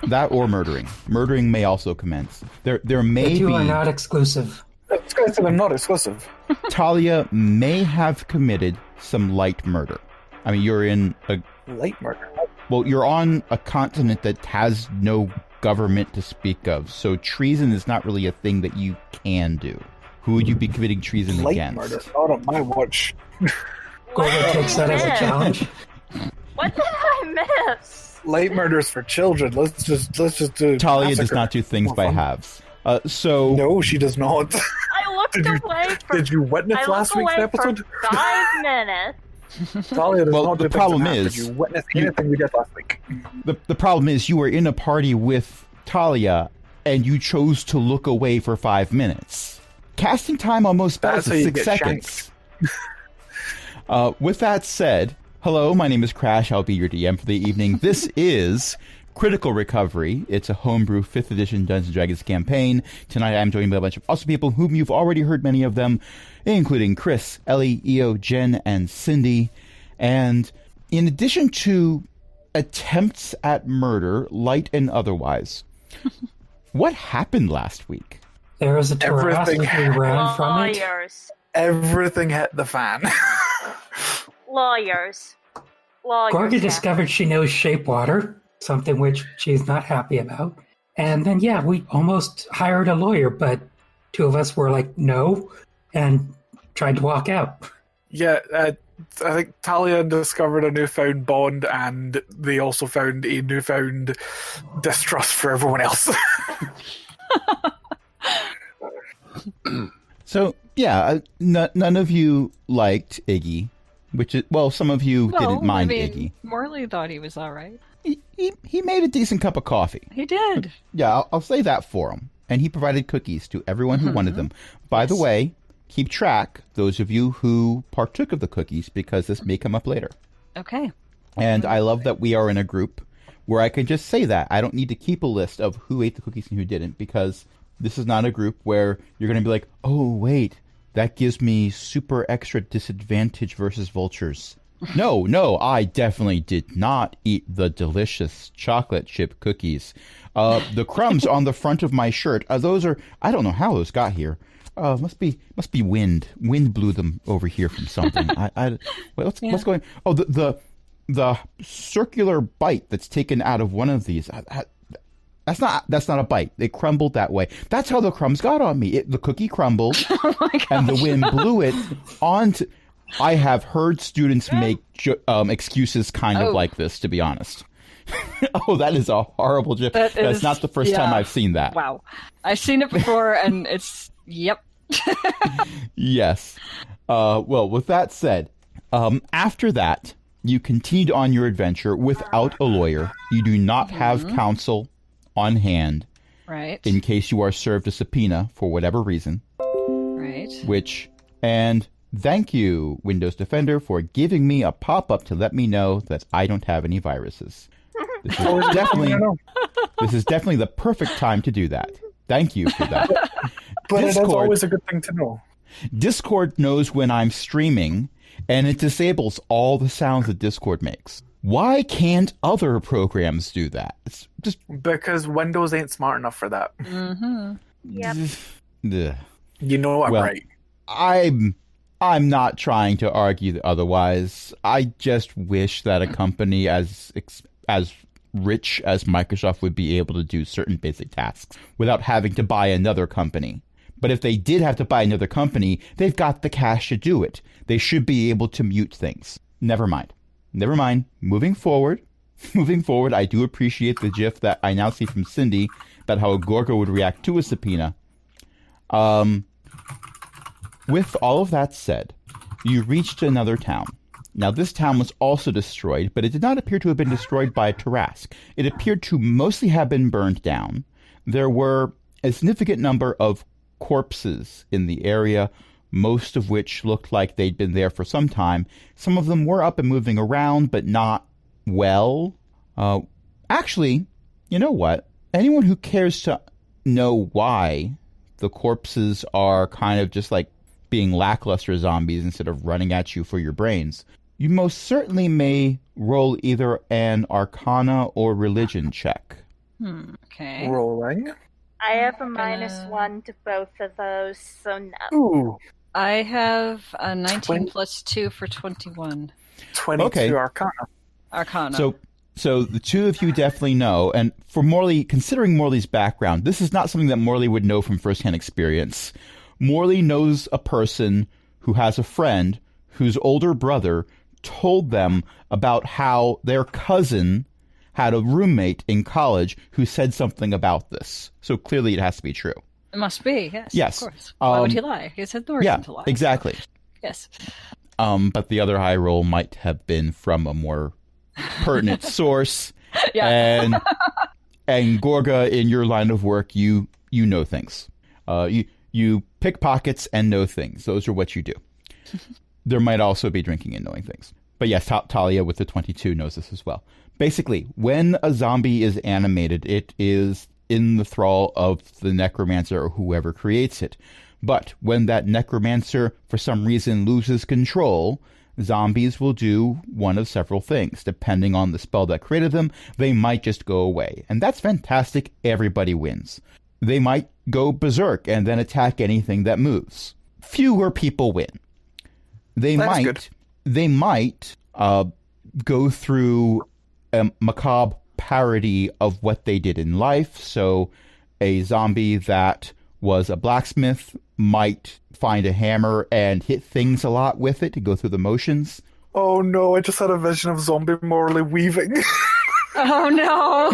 That or murdering. Murdering may also commence. There may The two be... are not exclusive. This guy said I'm not exclusive. Talia may have committed some light murder. I mean, you're in a... Light murder? Well, you're on a continent that has no government to speak of, so treason is not really a thing that you can do. Who would you be committing treason Light against? murder? Not on my watch. Gorgo takes that as a challenge. What did I miss? Light murders for children. Let's just do. Talia does massacre. not do things More by fun. halves. So No, she does not. I looked away for. Did you witness I last looked week's away episode? for 5 minutes. Talia does Well, not do the things problem in half. is- Did you witness anything we did last week? the problem is you were in a party with Talia, and you chose to look away for 5 minutes. Casting time on most spells That's how is you 6 get seconds. With that said, hello, my name is Crash. I'll be your DM for the evening. This is Critical Recovery. It's a homebrew 5th edition Dungeons & Dragons campaign. Tonight I'm joined by a bunch of awesome people whom you've already heard many of them, including Chris, Ellie, Eo, Jen, and Cindy. And in addition to attempts at murder, light and otherwise, what happened last week? There was a terrace Everything. we ran from it. Lawyers. Everything hit the fan. Lawyers. Lawyers. Gorgo yeah. discovered she knows shape water, something which she's not happy about. And then, yeah, we almost hired a lawyer, but two of us were like, no, and tried to walk out. Yeah, I think Talia discovered a newfound bond, and they also found a newfound distrust for everyone else. So, yeah, none of you liked Iggy, which is, well, some of you didn't mind Iggy. Morley thought he was all right. He made a decent cup of coffee. He did. Yeah, I'll say that for him. And he provided cookies to everyone who wanted them. By the way, keep track, those of you who partook of the cookies, because this may come up later. Okay. And I love that we are in a group where I can just say that. I don't need to keep a list of who ate the cookies and who didn't, because this is not a group where you're going to be like, oh, wait, that gives me super extra disadvantage versus vultures. No, I definitely did not eat the delicious chocolate chip cookies. The crumbs on the front of my shirt, those are, I don't know how those got here. Must be wind. Wind blew them over here from something. What's going? Oh, the circular bite that's taken out of one of these. That's not a bite. They crumbled that way. That's how the crumbs got on me. The cookie crumbled, and the wind blew it onto. I have heard students make excuses kind of like this, to be honest. Oh, that is a horrible gif. That's not the first time I've seen that. Wow. I've seen it before, and it's, yep. Yes. Well, with that said, after that, you continued on your adventure without a lawyer. You do not have counsel on hand. Right. In case you are served a subpoena for whatever reason. Right. And thank you, Windows Defender, for giving me a pop-up to let me know that I don't have any viruses. This is definitely the perfect time to do that. Thank you for that. But it is always a good thing to know. Discord knows when I'm streaming, and it disables all the sounds that Discord makes. Why can't other programs do that? It's just because Windows ain't smart enough for that. Mm-hmm. Yep. Ugh. You know I'm right. I'm not trying to argue otherwise. I just wish that a company as rich as Microsoft would be able to do certain basic tasks without having to buy another company. But if they did have to buy another company, they've got the cash to do it. They should be able to mute things. Never mind. Moving forward, I do appreciate the gif that I now see from Cindy about how a Gorgo would react to a subpoena. With all of that said, you reached another town. Now, this town was also destroyed, but it did not appear to have been destroyed by Tarask. It appeared to mostly have been burned down. There were a significant number of corpses in the area, most of which looked like they'd been there for some time. Some of them were up and moving around, but not well. Actually, you know what? Anyone who cares to know why the corpses are kind of just like being lackluster zombies instead of running at you for your brains, you most certainly may roll either an Arcana or Religion check. Okay. Rolling. I have a Gonna- -1 to both of those, so no. Ooh, I have a 19 Twen- plus 2 for 21. 22 Okay. Arcana. Arcana. So the two of you definitely know, and for Morley, considering Morley's background, this is not something that Morley would know from firsthand experience. Morley knows a person who has a friend whose older brother told them about how their cousin had a roommate in college who said something about this. So clearly it has to be true. It must be, yes. Yes. Of course. Why would Um, he lie? He said no reason to lie. exactly. Yes. But the other high roll might have been from a more pertinent source. Yeah. And Gorga, in your line of work, you know things. You pick pockets and know things. Those are what you do. There might also be drinking and knowing things. But yes, Talia with the 22 knows this as well. Basically, when a zombie is animated, it is in the thrall of the necromancer or whoever creates it. But when that necromancer, for some reason, loses control, zombies will do one of several things. Depending on the spell that created them, they might just go away. And that's fantastic. Everybody wins. They might go berserk and then attack anything that moves. Fewer people win. They might go through a macabre parody of what they did in life. So a zombie that was a blacksmith might find a hammer and hit things a lot with it to go through the motions. Oh no, I just had a vision of zombie Morley weaving. Oh no.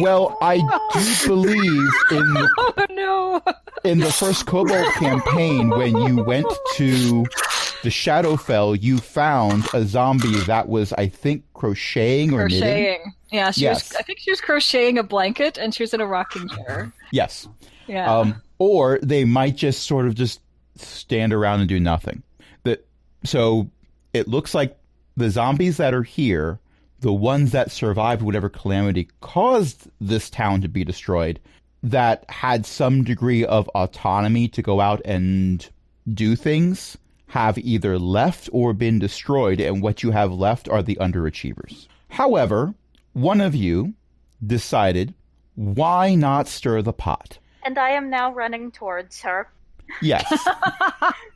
Well, I do believe Oh no. in the first Kobold campaign, when you went to the Shadowfell, you found a zombie that was, I think, crocheting or knitting. Crocheting. Yeah, Yes. I think she was crocheting a blanket and she was in a rocking chair. Yes. Yeah. Or they might just sort of just stand around and do nothing. So it looks like the zombies that are here, the ones that survived whatever calamity caused this town to be destroyed, that had some degree of autonomy to go out and do things, have either left or been destroyed, and what you have left are the underachievers. However, one of you decided, why not stir the pot? And I am now running towards her. Yes.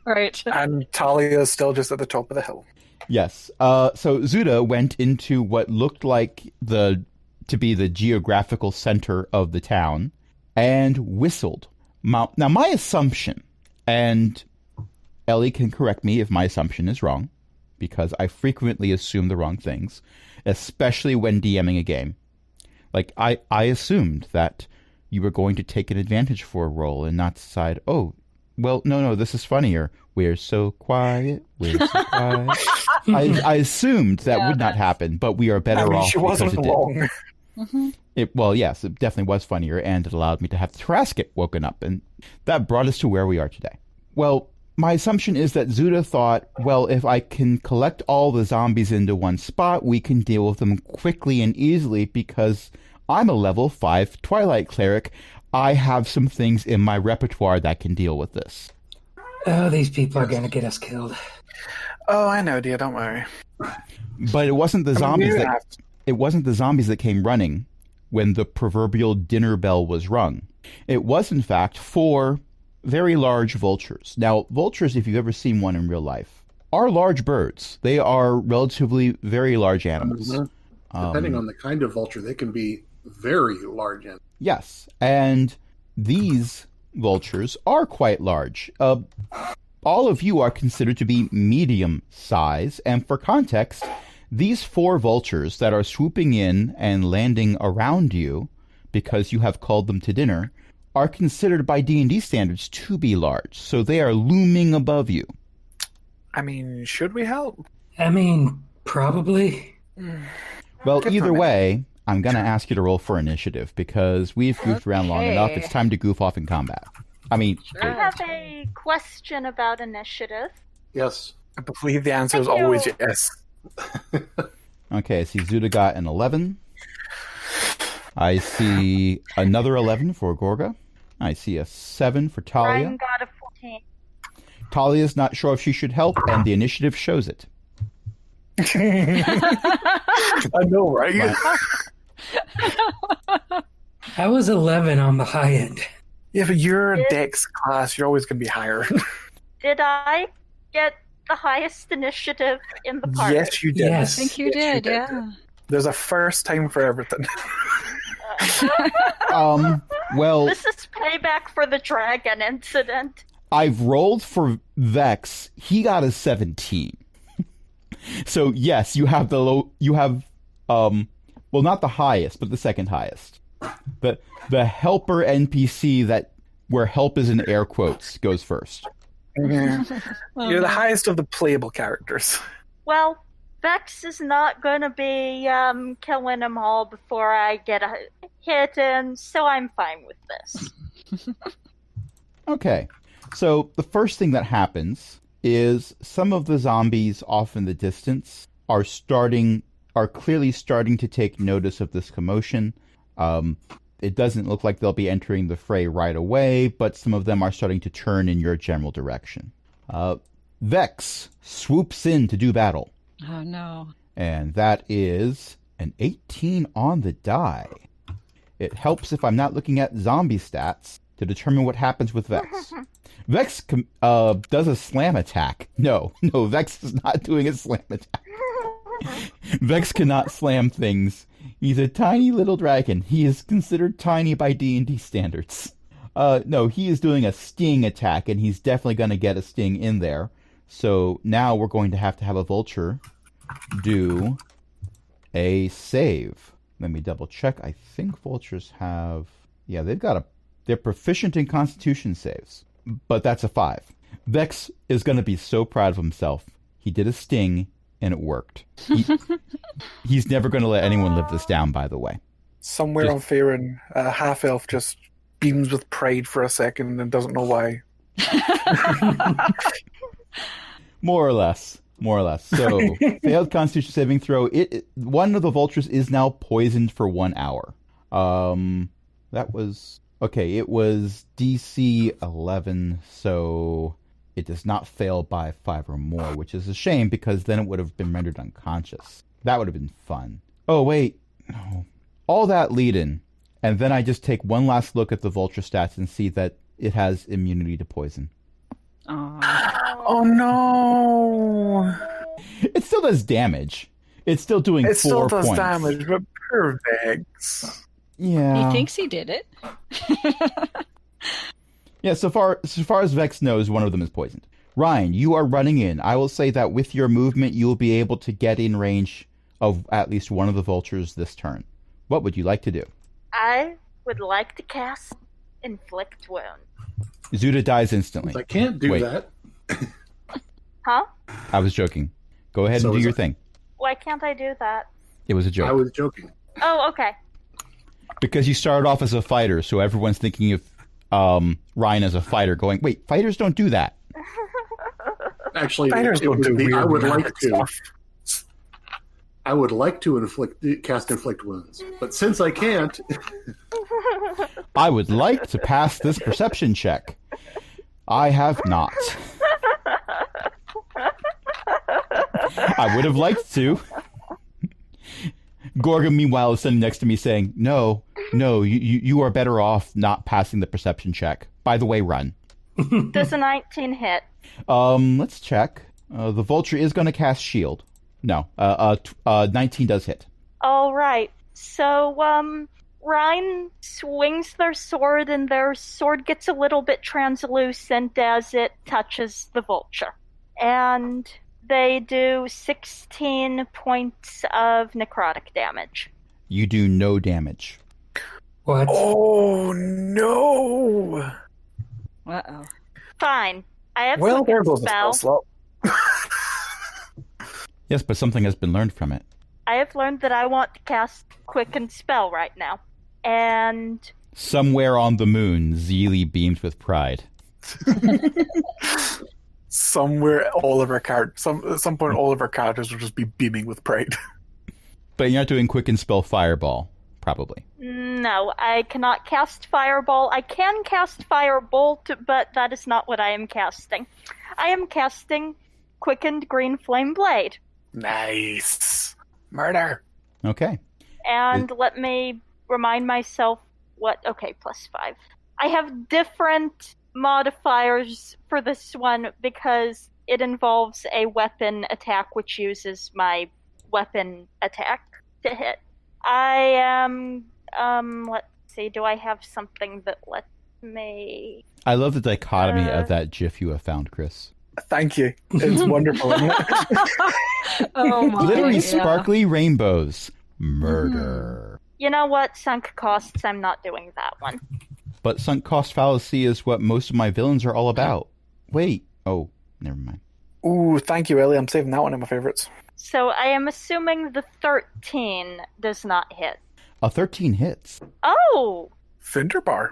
Right. And Talia is still just at the top of the hill. Yes. So Zuda went into what looked like to be the geographical center of the town and whistled. Now, my assumption, and Ellie can correct me if my assumption is wrong, because I frequently assume the wrong things, especially when DMing a game. Like, I assumed that you were going to take an advantage for a roll and not decide, oh, well, no, this is funnier. We're so quiet. We're so quiet. I assumed that would not happen, but we are better off she because wasn't it did. wrong. Well, yes, it definitely was funnier, and it allowed me to have the Trask get woken up, and that brought us to where we are today. Well, my assumption is that Zuda thought, well, if I can collect all the zombies into one spot, we can deal with them quickly and easily because I'm a level 5 Twilight Cleric. I have some things in my repertoire that can deal with this. Oh, these people are going to get us killed. Oh, I know, dear. Don't worry. But it wasn't the zombies that came running when the proverbial dinner bell was rung. It was, in fact, 4 very large vultures. Now, vultures, if you've ever seen one in real life, are large birds. They are relatively very large animals. Mm-hmm. Depending on the kind of vulture, they can be very large animals. Yes, and these vultures are quite large. All of you are considered to be medium size, and for context, these 4 vultures that are swooping in and landing around you, because you have called them to dinner, are considered by D&D standards to be large, so they are looming above you. I mean, should we help? I mean, probably. Well, Good either for me. way, I'm going to ask you to roll for initiative, because we've goofed around long enough. It's time to goof off in combat. I mean, I have a question about initiative. Yes. I believe the answer is Thank you. always yes. okay, I see Zuda got an 11. I see another 11 for Gorga. I see a 7 for Talia. Ryan got a 14. Talia's not sure if she should help, and the initiative shows it. I know, right? I was 11 on the high end. Yeah, but you're a Dex class. You're always going to be higher. Did I get the highest initiative in the party? Yes, you did. Yes. I think you did, yeah. There's a first time for everything. Well, This is payback for the dragon incident. I've rolled for Vex. He got a 17. So yes, you have well, not the highest, but the second highest. The helper NPC where help is in air quotes goes first. You're the highest of the playable characters. Well, Vex is not going to be killing them all before I get a hit in, so I'm fine with this. Okay. So the first thing that happens is some of the zombies off in the distance are clearly starting to take notice of this commotion. It doesn't look like they'll be entering the fray right away, but some of them are starting to turn in your general direction. Vex swoops in to do battle. Oh, no. And that is an 18 on the die. It helps if I'm not looking at zombie stats to determine what happens with Vex. Vex does a slam attack. No, Vex is not doing a slam attack. Vex cannot slam things. He's a tiny little dragon. He is considered tiny by D&D standards. No, he is doing a sting attack, and he's definitely going to get a sting in there. So now we're going to have a vulture do a save. Let me double check. I think vultures have... Yeah, they're proficient in Constitution saves. But that's a 5. Vex is going to be so proud of himself. He did a sting, and it worked. He's never going to let anyone live this down, by the way. Somewhere on Faerun, a half-elf just beams with pride for a second and doesn't know why. More or less. So, failed Constitution saving throw. One of the vultures is now poisoned for 1 hour. That was... Okay, it was DC 11, so it does not fail by 5 or more, which is a shame because then it would have been rendered unconscious. That would have been fun. Oh, wait. No. All that lead-in, and then I just take one last look at the vulture stats and see that it has immunity to poison. Oh no! It still does damage. It's still doing 4 points. It still does damage, but poor Vex. Yeah. He thinks he did it. Yeah, so far as Vex knows, one of them is poisoned. Ryan, you are running in. I will say that with your movement, you will be able to get in range of at least one of the vultures this turn. What would you like to do? I would like to cast Inflict Wound. Zuda dies instantly. I can't do that. Huh? I was joking. Go ahead and do your thing. Why can't I do that? It was a joke. I was joking. Oh, okay. Because you started off as a fighter, so everyone's thinking of Ryan as a fighter, going, wait, fighters don't do that. Actually, Fighters it don't would do be, weird I would like magic to. stuff. I would like to cast inflict wounds, but since I can't, I would like to pass this perception check. I have not. I would have liked to. Gorgon, meanwhile, is sitting next to me saying, no, you are better off not passing the perception check. By the way, run. Does a 19 hit? Let's check. The vulture is going to cast shield. No, 19 does hit. All right. So, Ryan swings their sword, and their sword gets a little bit translucent as it touches the vulture. And they do 16 points of necrotic damage. You do no damage. What? Oh no! Uh-oh. Fine. I have Well, there Quicken goes the spell spell. slot. Yes, but something has been learned from it. I have learned that I want to cast Quicken Spell right now. And Somewhere on the moon, Zeely beams with pride. Somewhere, all of our at some point, all of our characters will just be beaming with pride. But you're not doing Quicken Spell Fireball, probably. no, I cannot cast Fireball. I can cast Firebolt, but that is not what I am casting. I am casting Quickened Green Flame Blade. Nice. Murder. Okay. And let me remind myself okay, +5. I have different modifiers for this one because it involves a weapon attack which uses my weapon attack to hit. I am, let's see, do I have something that lets me... I love the dichotomy of that GIF you have found, Chris. Thank you. It's wonderful, isn't it? Oh my. Glittery, yeah. sparkly rainbows. Murder. You know what? Sunk costs, I'm not doing that one. But sunk cost fallacy is what most of my villains are all about. Wait. Oh, never mind. Ooh, thank you, Ellie. I'm saving that one in my favorites. So I am assuming the 13 does not hit. A 13 hits. Oh! Finderbar.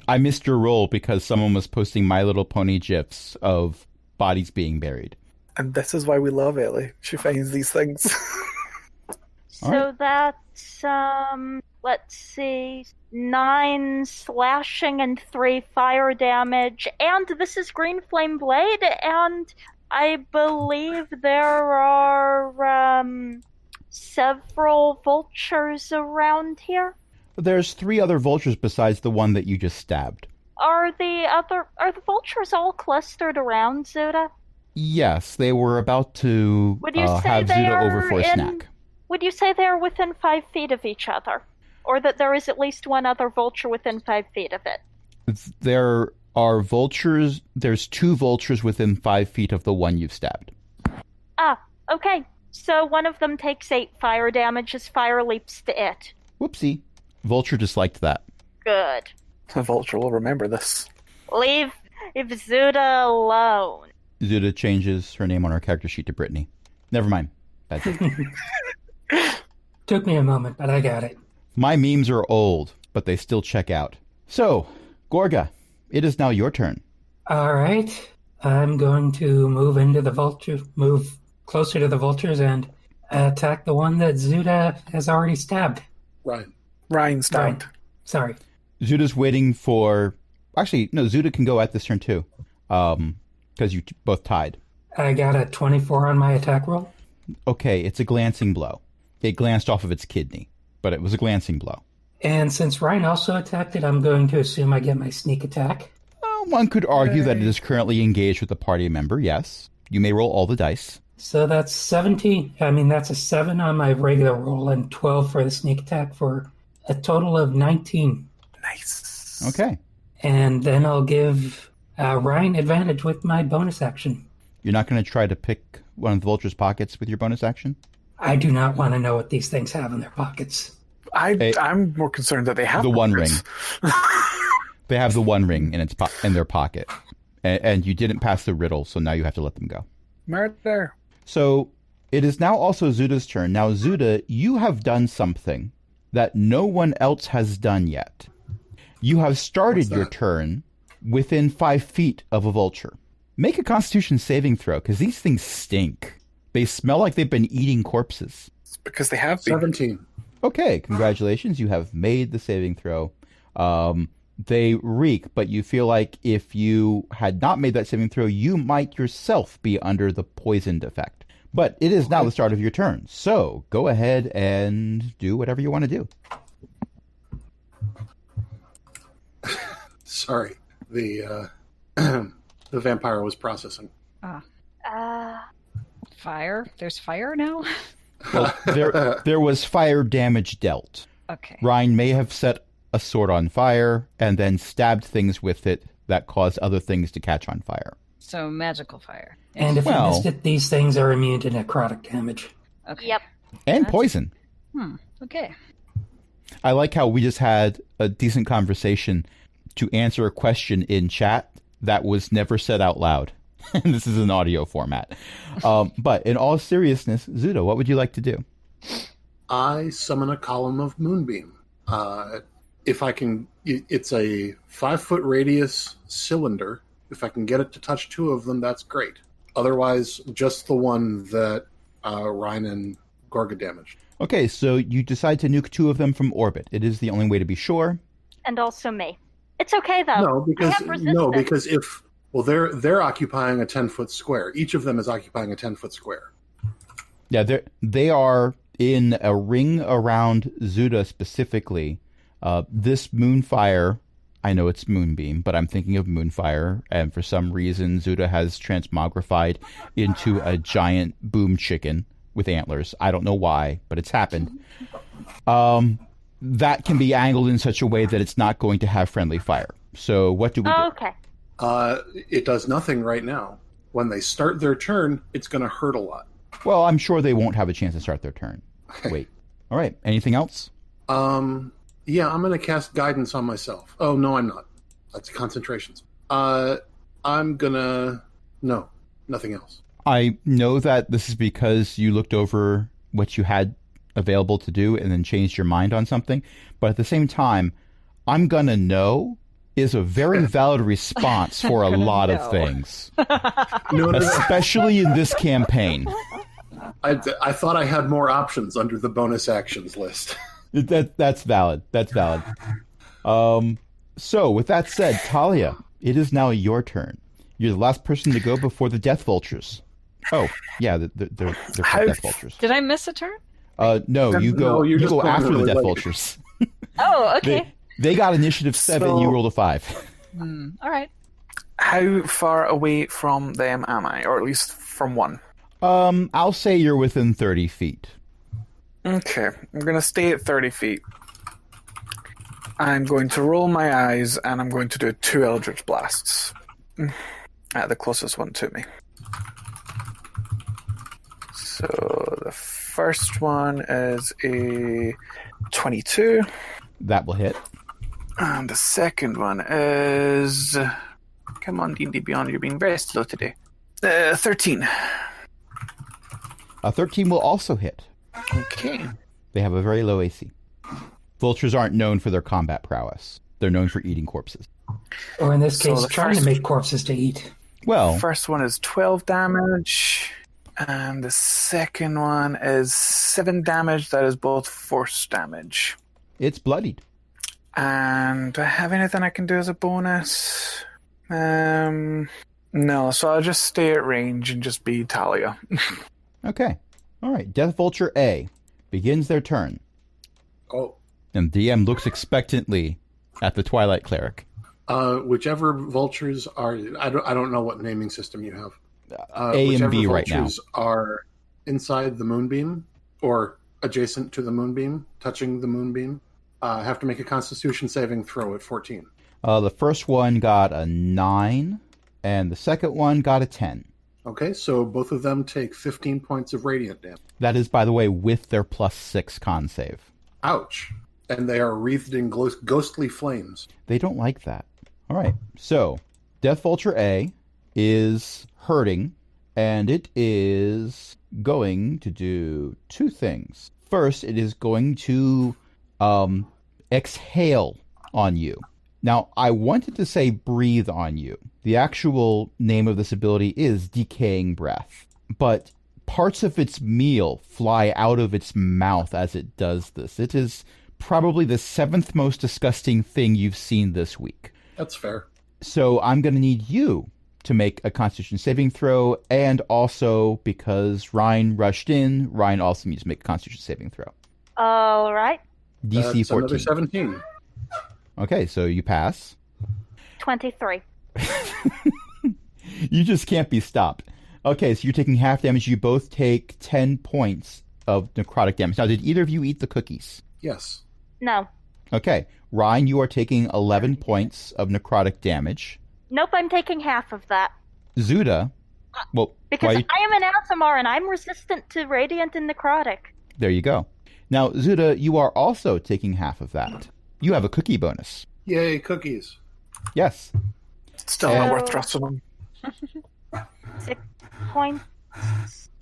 I missed your roll because someone was posting My Little Pony GIFs of bodies being buried. And this is why we love Ellie. She finds these things. So Alright. that's, let's see, 9 slashing and 3 fire damage. And this is Green Flame Blade, and I believe there are, several vultures around here. There's 3 other vultures besides the one that you just stabbed. Are the vultures all clustered around Zuda? Yes, they were about to Would you say have they Zuda are over for a in- snack. Would you say they're within 5 feet of each other? Or that there is at least one other vulture within 5 feet of it? There are vultures. There's 2 vultures within 5 feet of the one you've stabbed. Ah, okay. So one of them takes 8 fire damage as fire leaps to it. Whoopsie. Vulture disliked that. Good. The vulture will remember this. Leave Zuda alone. Zuda changes her name on her character sheet to Brittany. Never mind. That's it. Took me a moment, but I got it. My memes are old, but they still check out. So, Gorga, it is now your turn. All right. I'm going to move closer to the vultures and attack the one that Zuda has already stabbed. Ryan stabbed. Sorry. Zuda's waiting for... Actually, no, Zuda can go at this turn too. Because you both tied. I got a 24 on my attack roll. Okay, it's a glancing blow. It glanced off of its kidney, but it was a glancing blow. And since Ryan also attacked it, I'm going to assume I get my sneak attack. One could argue that it is currently engaged with a party member, yes. You may roll all the dice. So that's 17. I mean, that's a 7 on my regular roll and 12 for the sneak attack for a total of 19. Nice. Okay. And then I'll give Ryan advantage with my bonus action. You're not going to try to pick one of the vulture's pockets with your bonus action? I do not want to know what these things have in their pockets. I'm more concerned that they have The One Ring. pockets. They have the One Ring in their pocket. And you didn't pass the riddle, so now you have to let them go. Murder. So it is now also Zuda's turn. Now, Zuda, you have done something that no one else has done yet. You have started your turn within 5 feet of a vulture. Make a Constitution saving throw, because these things stink. They smell like they've been eating corpses. It's because they have been. 17. Okay, congratulations. You have made the saving throw. They reek, but you feel like if you had not made that saving throw, you might yourself be under the poisoned effect. But it is now the start of your turn, so go ahead and do whatever you want to do. Sorry, the vampire was processing. Fire? There's fire now? Well, there was fire damage dealt. Okay. Ryan may have set a sword on fire and then stabbed things with it that caused other things to catch on fire. So magical fire. And if you Well- missed it, these things are immune to necrotic damage. Okay. Yep. And That's- poison. Okay. I like how we just had a decent conversation to answer a question in chat that was never said out loud. And this is an audio format. But in all seriousness, Zuda, what would you like to do? I summon a column of moonbeam. If I can, it's a 5-foot radius cylinder. If I can get it to touch 2 of them, that's great. Otherwise, just the one that Ryan and Gorga damaged. Okay, so you decide to nuke 2 of them from orbit. It is the only way to be sure. And also me. It's okay though. No, I have resistance. because if they're occupying a 10-foot square. Each of them is occupying a 10-foot square. Yeah, they are in a ring around Zuda specifically, this moonfire, I know it's moonbeam, but I'm thinking of moonfire, and for some reason Zuda has transmogrified into a giant boom chicken with antlers. I don't know why, but it's happened. That can be angled in such a way that it's not going to have friendly fire. So what do we do? Okay. It does nothing right now. When they start their turn, it's going to hurt a lot. Well, I'm sure they won't have a chance to start their turn. Wait. All right. Anything else? Yeah, I'm going to cast guidance on myself. Oh, no, I'm not. That's concentrations. I'm going to... No, nothing else. I know that this is because you looked over what you had available to do and then changed your mind on something. But at the same time, I'm going to know is a very valid response for a lot of things. No. Especially in this campaign. I thought I had more options under the bonus actions list. That's valid. That's valid. So, with that said, Talia, it is now your turn. You're the last person to go before the Death Vultures. Oh, yeah, they're called Death Vultures. Did I miss a turn? No, you go. No, you're you just go going after the really Death late. Vultures. Oh, okay. They got initiative 7, So- you rolled a 5. All right. How far away from them am I? Or at least from one? I'll say you're within 30 feet. Okay, I'm going to stay at 30 feet. I'm going to roll my eyes, and I'm going to do 2 Eldritch Blasts. At the closest one to me. So the first one is a 22. That will hit. And the second one is... Come on, D&D Beyond, you're being very slow today. 13. A 13 will also hit. Okay. They have a very low AC. Vultures aren't known for their combat prowess. They're known for eating corpses. Or in this So case, the trying to first- make corpses to eat. Well, First one is 12 damage. And the second one is 7 damage. That is both force damage. it's bloodied. And do I have anything I can do as a bonus? No, so I'll just stay at range and just be Talia. Okay. All right. Death Vulture A begins their turn. Oh, And DM looks expectantly at the Twilight Cleric. whichever vultures are... I don't know what naming system you have. A Whichever and B right now. vultures are inside the moonbeam or adjacent to the moonbeam, touching the moonbeam, have to make a Constitution saving throw at 14. The first one got a 9, and the second one got a 10. Okay, so both of them take 15 points of radiant damage. That is, by the way, with their +6 con save. Ouch. And they are wreathed in ghostly flames. They don't like that. All right. So, Death Vulture A is hurting, and it is going to do 2 things. First, it is going to exhale on you. Now, I wanted to say breathe on you. The actual name of this ability is Decaying Breath. But parts of its meal fly out of its mouth as it does this. It is probably the 7th most disgusting thing you've seen this week. That's fair. So I'm going to need you to make a Constitution saving throw, and also, because Ryan rushed in, Ryan also needs to make a Constitution saving throw. All right. DC That's 14. another 17. Okay, so you pass. 23. You just can't be stopped. Okay, so you're taking half damage. You both take 10 points of necrotic damage. Now, did either of you eat the cookies? Yes. No. Okay, Ryan, you are taking 11 points of necrotic damage. Nope, I'm taking half of that. Zuda, well, Because why you- I am an Asimar and I'm resistant to radiant and necrotic. there you go. Now, Zuda, you are also taking half of that. You have a cookie bonus. Yay, cookies. Yes. Still not So- worth trusting them. 6 points.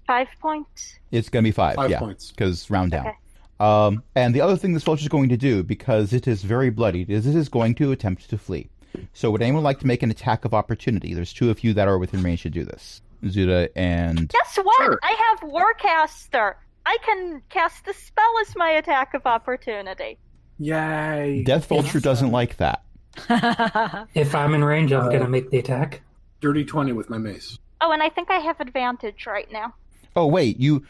5 points. It's going to be 5, 5 yeah, points. because round down. Okay. And the other thing this vulture is going to do, because it is very bloodied, is it is going to attempt to flee. So would anyone like to make an attack of opportunity? There's 2 of you that are within range to do this. Zuda and... Guess what? Sure. I have Warcaster. I can cast the spell as my attack of opportunity. Yay. Death Vulture doesn't like that. If I'm in range, I'm going to make the attack. Dirty 20 with my mace. Oh, and I think I have advantage right now. Oh, wait, You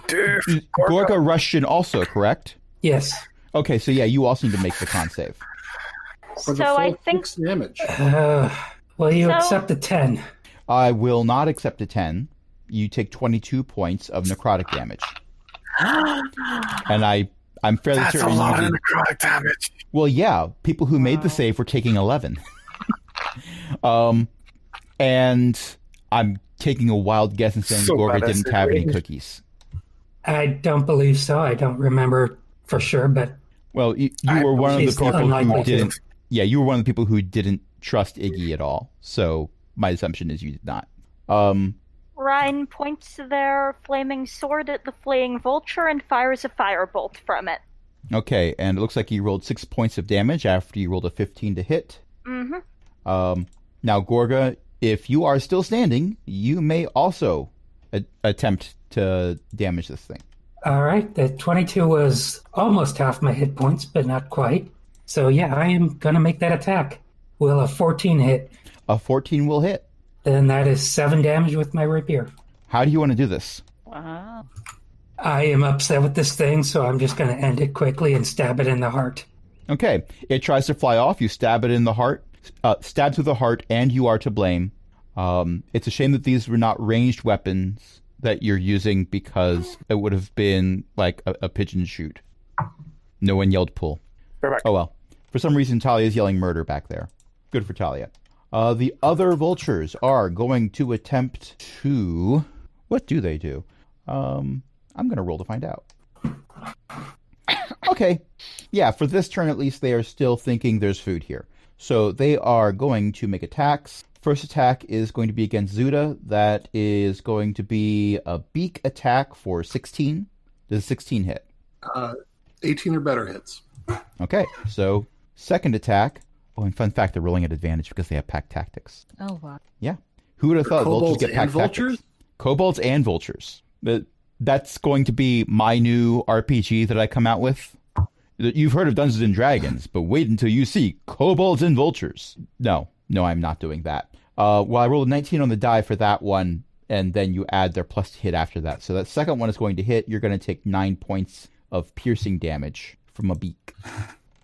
do. Gorga rushed in also, correct? Yes. Okay, so yeah, you also need to make the con save. For the So full I think 6 damage. Will you So- accept a 10? I will not accept a 10. You take 22 points of necrotic damage. And I'm fairly That's a certain lot you of did. necrotic damage. Well, yeah, people who made the save were taking 11. And I'm taking a wild guess and saying So Gorga bad I didn't said have any range. cookies. I don't believe so. I don't remember for sure, but Well, you I were one of the believe people unlikely who to. didn't. Yeah, you were one of the people who didn't trust Iggy at all. So my assumption is you did not. Ryan points their flaming sword at the fleeing vulture and fires a firebolt from it. Okay, and it looks like you rolled 6 points of damage after you rolled a 15 to hit. Mm-hmm. Now, Gorga, if you are still standing, you may also attempt to damage this thing. all right. The 22 was almost half my hit points, but not quite. So yeah, I am going to make that attack. Will a 14 hit? A 14 will hit. Then that is 7 damage with my rapier. How do you want to do this? Wow. I am upset with this thing, so I'm just going to end it quickly and stab it in the heart. Okay, it tries to fly off. You stab it in the heart, stab through the heart, and you are to blame. It's a shame that these were not ranged weapons that you're using because it would have been like a pigeon shoot. No one yelled pull. Perfect. Oh well. For some reason, Talia's yelling murder back there. Good for Talia. The other vultures are going to attempt to... What do they do? I'm going to roll to find out. Okay. Yeah, for this turn at least, they are still thinking there's food here. So they are going to make attacks. First attack is going to be against Zuda. That is going to be a beak attack for 16. Does 16 hit? 18 or better hits. Okay, so second attack. Oh, and fun fact, they're rolling at advantage because they have pack tactics. Oh, wow. Yeah. Who would have thought vultures Kobolds get pack and vultures? tactics? Kobolds and vultures. That's going to be my new RPG that I come out with. You've heard of Dungeons and Dragons, but wait until you see kobolds and vultures. No, I'm not doing that. Well, I rolled a 19 on the die for that one, and then you add their plus to hit after that. So that second one is going to hit. You're going to take 9 points of piercing damage from a beak.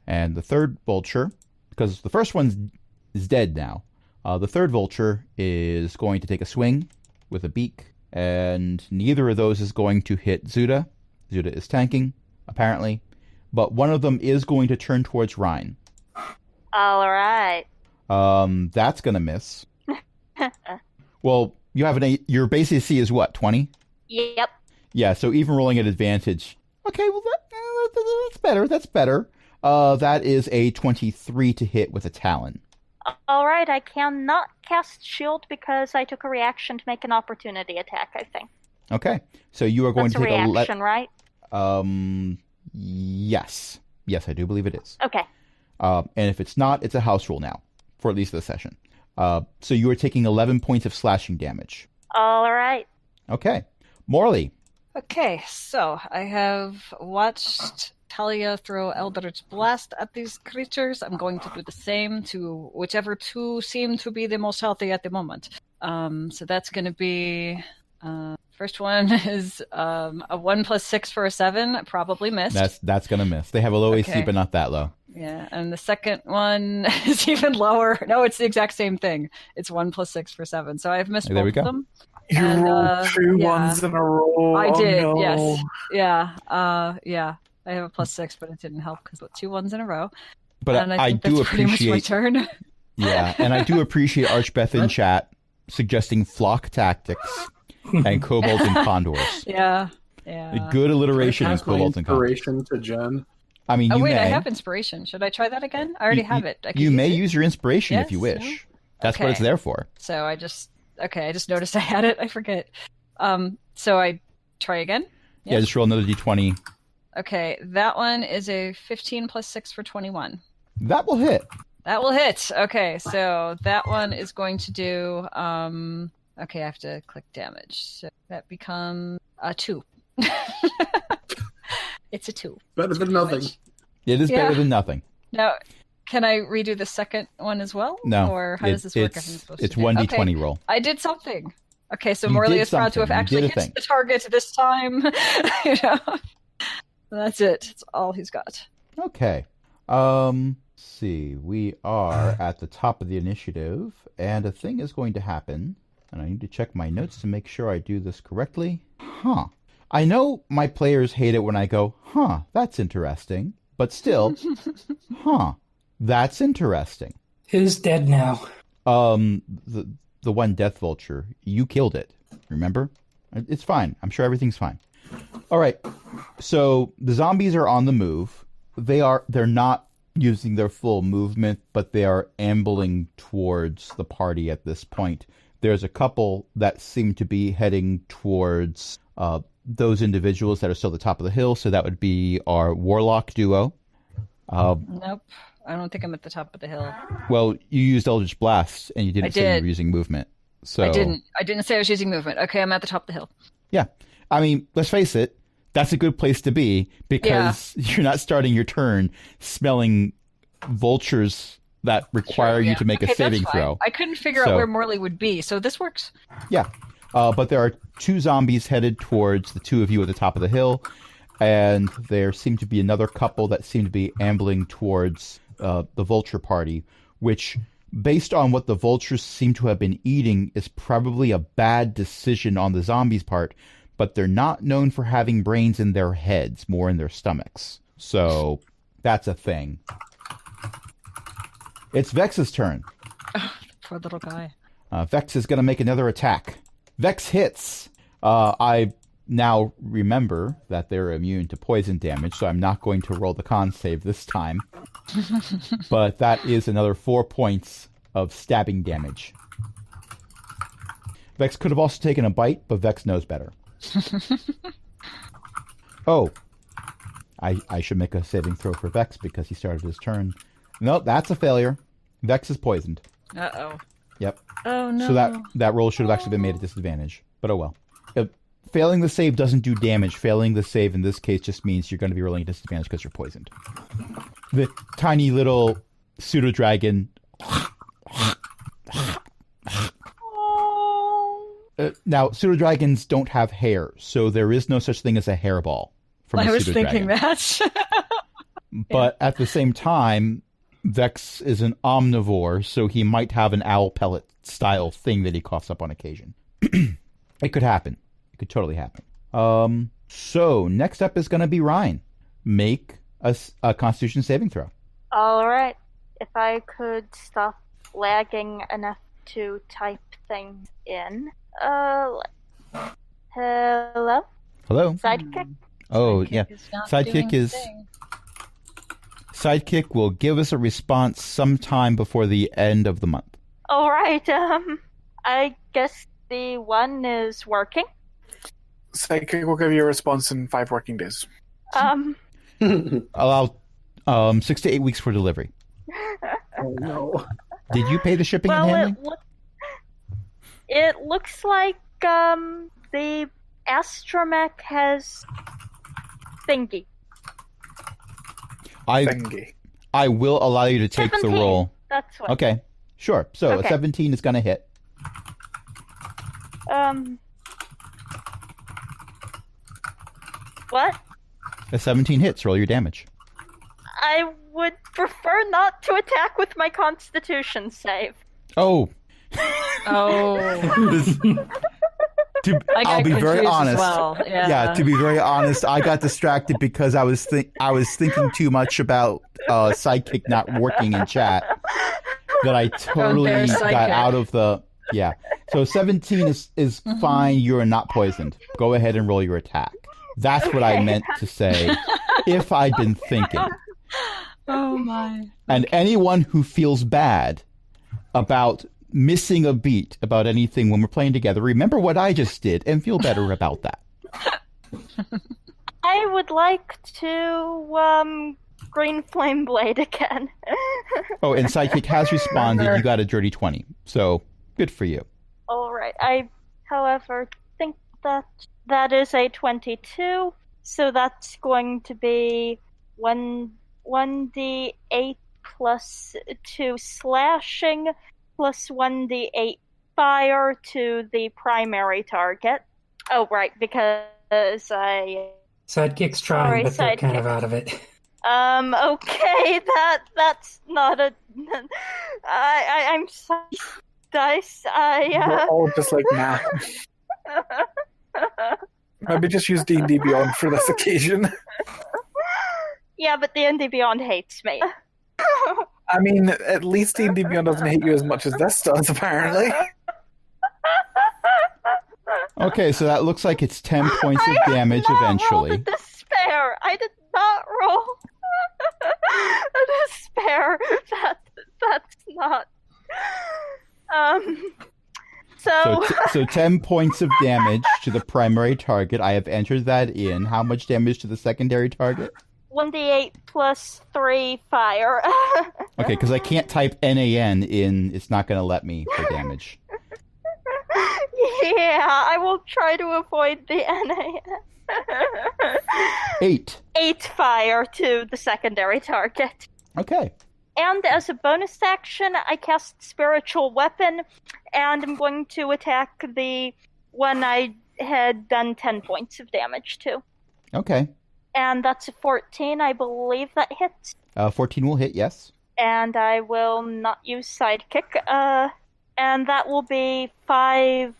And the third vulture, because the first one is dead now, the third vulture is going to take a swing with a beak, and neither of those is going to hit Zuda. Zuda is tanking, apparently. But one of them is going to turn towards Rhine. All right. That's going to miss. Well, you have your base AC is what, 20? Yep. Yeah, so even rolling at advantage. Okay, well, that's better. That's better. That is a 23 to hit with a talon. All right, I cannot cast shield because I took a reaction to make an opportunity attack, I think. Okay, so you are going That's to a take reaction, right? Yes. Yes, I do believe it is. Okay. And if it's not, it's a house rule now, for at least this session. So you are taking 11 points of slashing damage. All right. Okay. Morley. Okay, so I have watched Talia throw Eldritch Blast at these creatures. I'm going to do the same to whichever two seem to be the most healthy at the moment. So that's going to be... first one is a 1 + 6 for a 7. Probably missed. That's going to miss. They have a low AC, Okay. but not that low. Yeah, and the second one is even lower. No, it's the exact same thing. It's 1 + 6 for 7. So I've missed There both we of go. them. You And, rolled two yeah. ones in a row. I Oh, did, no. yes. Yeah, yeah. I have a +6, but it didn't help because 2 ones in a row. But And I think do that's pretty much my appreciate... turn. Yeah, and I do appreciate Archbeth in chat suggesting flock tactics and kobolds and condors. Yeah. Good alliteration in Pass my kobolds and condors. inspiration to Jen. I mean, Oh, you wait, may. I have inspiration. Should I try that again? I already have it. I can You may it. use your inspiration if you Yes? wish. That's what Okay. it's there for. So I just noticed I had it. I forget. So I try again. Yeah, just roll another d20. Okay, that one is a 15 + 6 for 21. That will hit. That will hit. Okay, so that one is going to do. Okay, I have to click damage. So that becomes a 2. It's a 2. Better than nothing. It is Yeah. better than nothing. Now, can I redo the second one as well? No. Or how does this work? if I'm supposed to It's do it? 1d20 Okay, roll. I did something. Okay, so You Morley did is proud to have something. You actually did a hit thing. the target this time. You know? That's it. That's all he's got. Okay. See. We are at the top of the initiative, and a thing is going to happen, and I need to check my notes to make sure I do this correctly. Huh. I know my players hate it when I go, huh, that's interesting, but still, huh, that's interesting. Who's dead now? The one death vulture, you killed it, remember? It's fine. I'm sure everything's fine. All right. So the zombies are on the move. They're not using their full movement, but they are ambling towards the party at this point. There's a couple that seem to be heading towards those individuals that are still at the top of the hill. So that would be our warlock duo. Nope. I don't think I'm at the top of the hill. Well, you used Eldritch Blast, and you didn't say you were using movement. So I didn't say I was using movement. Okay, I'm at the top of the hill. Yeah. I mean, let's face it, that's a good place to be because you're not starting your turn smelling vultures that require you to make a saving throw. I couldn't figure out where Morley would be, so this works. Yeah. But there are two zombies headed towards the two of you at the top of the hill, and there seem to be another couple that seem to be ambling towards the vulture party, which, based on what the vultures seem to have been eating, is probably a bad decision on the zombies' part, but they're not known for having brains in their heads, more in their stomachs. So that's a thing. It's Vex's turn. Oh, poor little guy. Vex is going to make another attack. Vex hits. I now remember that they're immune to poison damage, so I'm not going to roll the con save this time. But that is another 4 points of stabbing damage. Vex could have also taken a bite, but Vex knows better. Oh. I should make a saving throw for Vex because he started his turn. Nope, that's a failure. Vex is poisoned. Uh-oh. Yep. Oh, no. So that roll should have actually been made at disadvantage. But oh well. Failing the save doesn't do damage. Failing the save in this case just means you're going to be rolling a disadvantage because you're poisoned. The tiny little pseudo-dragon... now, pseudo-dragons don't have hair, so there is no such thing as a hairball from a I was pseudo-dragon. thinking that. But at the same time, Vex is an omnivore, so he might have an owl pellet style thing that he coughs up on occasion. It could happen. It could totally happen. So next up is going to be Ryan. Make a Constitution saving throw. All right. If I could stop lagging enough to type things in. Hello? Hello? Sidekick? Oh, Sidekick yeah. is not Sidekick doing is... a thing. Sidekick will give us a response sometime before the end of the month. All right. I guess the one is working. Sidekick will give you a response in 5 working days. Allow 6 to 8 weeks for delivery. Oh no. Did you pay the shipping and Well, handling? it looks like the astromech has thingy. Thingy. I will allow you to take 17. the roll. That's what. Okay, sure. So Okay. a 17 is going to hit. What? A 17 hits. Roll your damage. I would prefer not to attack with my Constitution save. Oh. Oh. I'll be very confused as honest. well. Yeah, to be very honest, I got distracted because I was thinking too much about Sidekick not working in chat that I totally there's got Sidekick. out of the... Yeah. So 17 is fine. You're not poisoned. Go ahead and roll your attack. That's what I meant to say if I'd been thinking. Oh my. And anyone who feels bad about missing a beat about anything when we're playing together, remember what I just did and feel better about that. I would like to green flame blade again. Oh, and Sidekick has responded. You got a dirty 20. So good for you. All right. I, however, think that is a 22. So that's going to be 1d8 plus 2 slashing plus 1d8 fire to the primary target. Oh, right, because I... Sidekick's trying, Sorry, but they're kind of sidekick. out of it. Okay, that's not a... I'm sorry, dice. We're all just like, nah. Maybe just use D&D Beyond for this occasion. Yeah, but D&D Beyond hates me. I mean, at least D&D Beyond doesn't hate you as much as this does, apparently. Okay, so that looks like it's 10 points of damage I eventually. rolled a despair. I did not roll a despair. That's not. So 10 points of damage to the primary target. I have entered that in. How much damage to the secondary target? 1d8 plus 3 fire. Okay, because I can't type NAN in. It's not going to let me for damage. Yeah, I will try to avoid the NAN. 8. 8 fire to the secondary target. Okay. And as a bonus action, I cast Spiritual Weapon, and I'm going to attack the one I had done 10 points of damage to. Okay. And that's a 14, I believe that hits. 14 will hit, yes. And I will not use Sidekick. And that will be 5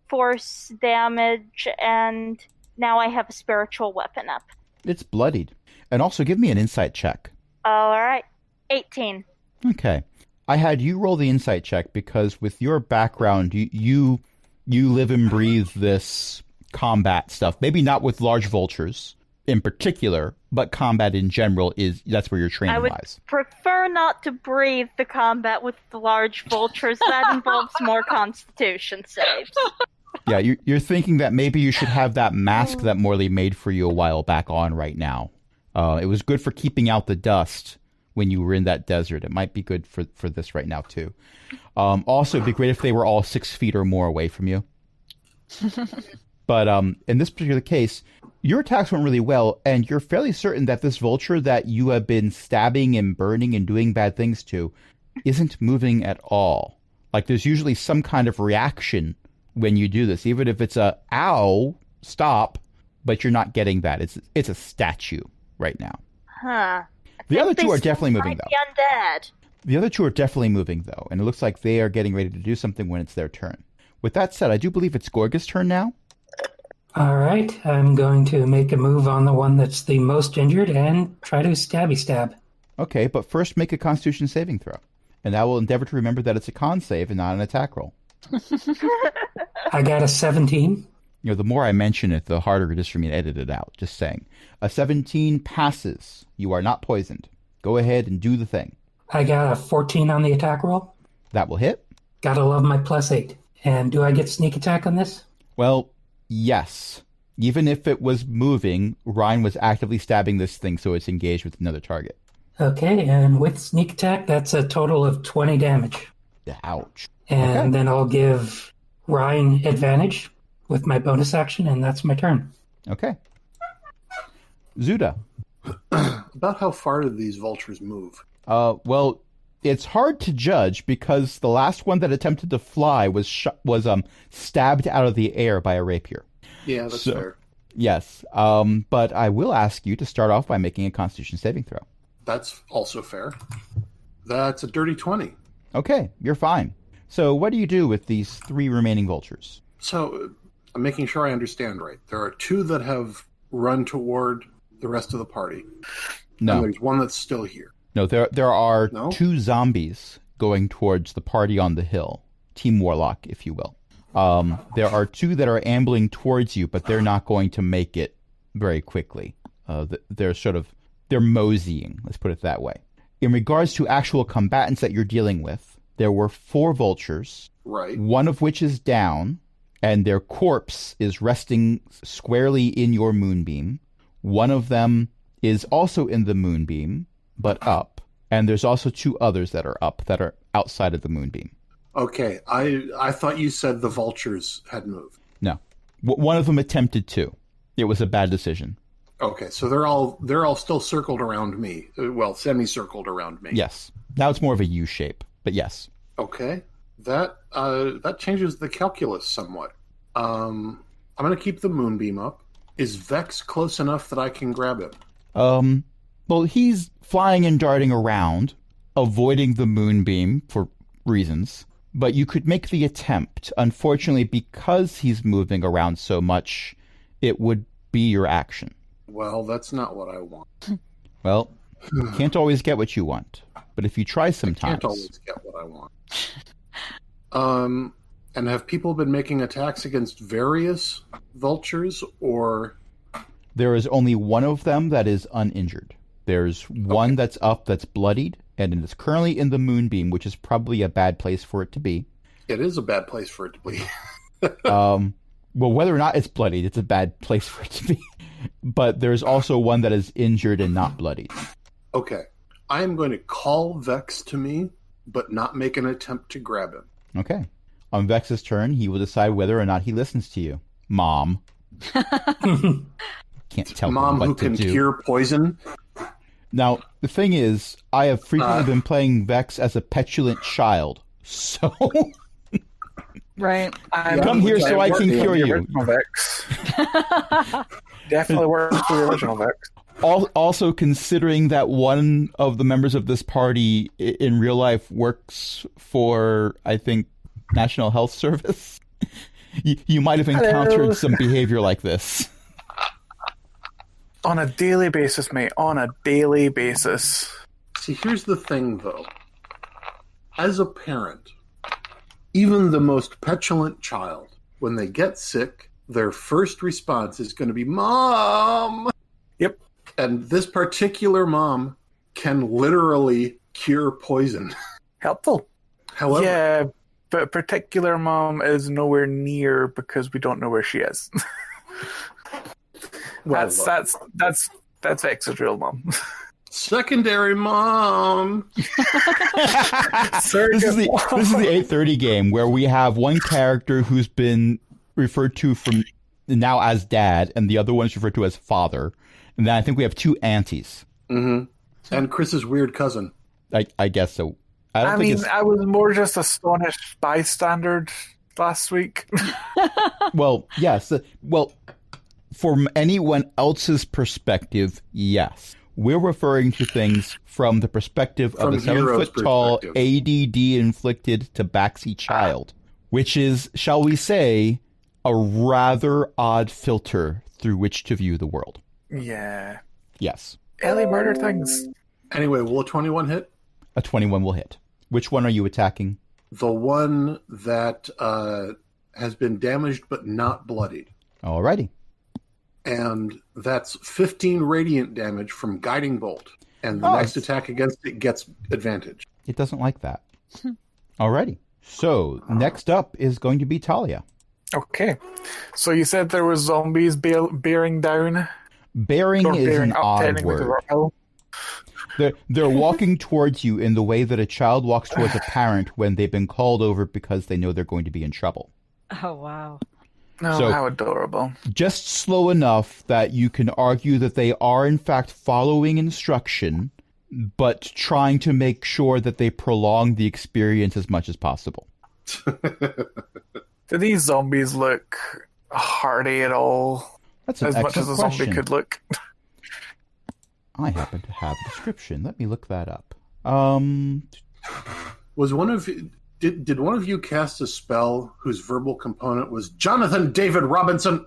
force damage, and now I have a Spiritual Weapon up. It's bloodied. And also, give me an insight check. Alright. 18. Okay. I had you roll the insight check because with your background, you live and breathe this combat stuff. Maybe not with large vultures in particular, but combat in general that's where your training I would lies. prefer not to breathe the combat with the large vultures. That involves more Constitution saves. Yeah, you're thinking that maybe you should have that mask that Morley made for you a while back on right now. It was good for keeping out the dust when you were in that desert. It might be good for this right now, too. Also, it'd be great if they were all 6 feet or more away from you. But in this particular case, your attacks went really well, and you're fairly certain that this vulture that you have been stabbing and burning and doing bad things to isn't moving at all. Like, there's usually some kind of reaction when you do this, even if it's a, ow, stop, but you're not getting that. It's a statue right now. Huh. The other two They are still definitely moving, might though. be undead. The other two are definitely moving, though, and it looks like they are getting ready to do something when it's their turn. With that said, I do believe it's Gorga's turn now. All right, I'm going to make a move on the one that's the most injured and try to stabby stab. Okay, but first make a Constitution saving throw. And I will endeavor to remember that it's a con save and not an attack roll. I got a 17. You know, the more I mention it, the harder it is for me to edit it out. Just saying. A 17 passes. You are not poisoned. Go ahead and do the thing. I got a 14 on the attack roll. That will hit. Gotta love my +8. And do I get sneak attack on this? Well, yes. Even if it was moving, Ryan was actively stabbing this thing, so it's engaged with another target. Okay, and with sneak attack, that's a total of 20 damage. Ouch. And Okay. then I'll give Ryan advantage with my bonus action, and that's my turn. Okay. Zuda. About how far did these vultures move? Well, it's hard to judge because the last one that attempted to fly was stabbed out of the air by a rapier. Yeah, that's So- fair. Yes. But I will ask you to start off by making a Constitution saving throw. That's also fair. That's a dirty 20. Okay, you're fine. So what do you do with these 3 remaining vultures? So I'm making sure I understand right. There are 2 that have run toward the rest of the party. And No, there's one that's still here. no. There are No? 2 zombies going towards the party on the hill. Team Warlock, if you will. There are 2 that are ambling towards you, but they're not going to make it very quickly. They're moseying, let's put it that way. In regards to actual combatants that you're dealing with, there were 4 vultures, Right. one of which is down, and their corpse is resting squarely in your moonbeam. One of them is also in the moonbeam, but up. And there's also 2 others that are up, that are outside of the moonbeam. Okay. I thought you said the vultures had moved. No. One of them attempted to. It was a bad decision. Okay, so they're all still circled around me. Well, semicircled around me. Yes. Now it's more of a U shape, but yes. Okay. That changes the calculus somewhat. I'm going to keep the moonbeam up. Is Vex close enough that I can grab him? Well, he's flying and darting around, avoiding the moonbeam for reasons. But you could make the attempt. Unfortunately, because he's moving around so much, it would be your action. Well, that's not what I want. Well, you can't always get what you want. But if you try I sometimes... can't always get what I want. And have people been making attacks against various vultures, or... There is only one of them that is uninjured. There's one that's up that's bloodied, and it is currently in the moonbeam, which is probably a bad place for it to be. It is a bad place for it to be. Well, whether or not it's bloodied, it's a bad place for it to be. But there's also one that is injured and not bloodied. Okay. I am going to call Vex to me, but not make an attempt to grab him. Okay. On Vex's turn, he will decide whether or not he listens to you. Mom. Can't tell Mom him what who to can do. cure poison. Now, the thing is, I have frequently been playing Vex as a petulant child. So... Right. Come here so I can cure you. Original Vex. Definitely works for the original Vex. Also, considering that one of the members of this party in real life works for, I think, National Health Service, you might have encountered some behavior like this. On a daily basis, mate. On a daily basis. See, here's the thing, though. As a parent, even the most petulant child, when they get sick, their first response is going to be, Mom! Yep. And this particular mom can literally cure poison. Helpful. However, Yeah, but a particular mom is nowhere near because we don't know where she is. well, That's Vex's real mom. secondary mom. This is the 8:30 game where we have one character who's been referred to from now as dad, and the other one is referred to as father. And then I think we have two aunties. Mm-hmm. And Chris's weird cousin. I guess so. I mean, I was more just astonished bystander last week. Well, yes. Well, from anyone else's perspective, yes. We're referring to things from the perspective of From a Hero's 7-foot-tall, perspective. ADD-inflicted tabaxi child, which is, shall we say, a rather odd filter through which to view the world. Yeah. Yes. Ellie murder things. Anyway, will a 21 hit? A 21 will hit. Which one are you attacking? The one that has been damaged but not bloodied. Alrighty. And that's 15 radiant damage from Guiding Bolt. And the next attack against it gets advantage. It doesn't like that. Alrighty. So, next up is going to be Talia. Okay. So you said there were zombies bearing down? Bearing Or is bearing an up, odd technically, the word. rock hill? They're walking towards you in the way that a child walks towards a parent when they've been called over because they know they're going to be in trouble. Oh, wow. No, So- how adorable. Just slow enough that you can argue that they are in fact following instruction, but trying to make sure that they prolong the experience as much as possible. Do these zombies look hardy at all? That's an As much excellent as a zombie question. could look. I happen to have a description. Let me look that up. Was one of you, did one of you cast a spell whose verbal component was Jonathan David Robinson?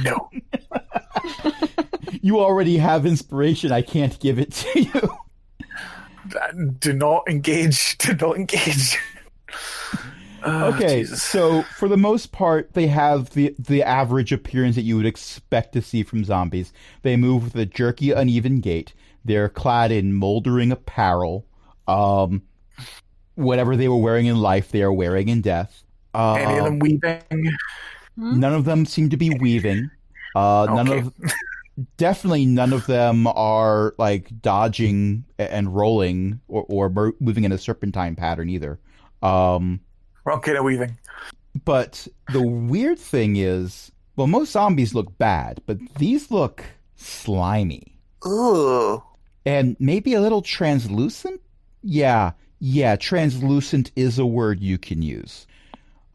No. You already have inspiration. I can't give it to you. Do not engage. Do not engage. Okay, Jesus. so for the most part, they have the average appearance that you would expect to see from zombies. They move with a jerky, uneven gait. They're clad in moldering apparel. Whatever they were wearing in life, they are wearing in death. Any of them weaving? None of them seem to be weaving. Okay. Definitely none of them are like dodging and rolling or moving in a serpentine pattern either. Wrong kind of weaving. But the weird thing is, well, most zombies look bad, but these look slimy. Ugh. And maybe a little translucent, Yeah, translucent is a word you can use.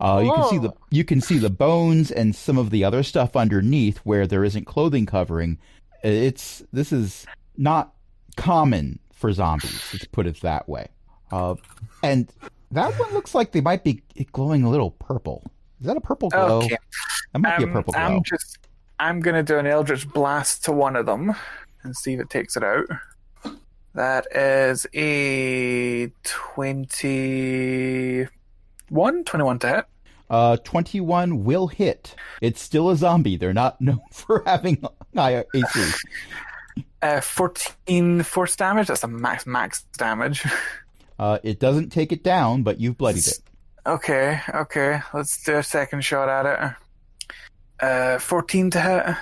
You can see the bones and some of the other stuff underneath where there isn't clothing covering. This is not common for zombies. Let's put it that way. And that one looks like they might be glowing a little purple. Is that a purple glow? Okay. That might be a purple glow. I'm gonna do an Eldritch Blast to one of them and see if it takes it out. That is a 21 to hit. 21 will hit. It's still a zombie. They're not known for having high AC. 14 force damage. That's a max damage. It doesn't take it down, but you've bloodied it. Okay. Let's do a second shot at it. 14 to hit.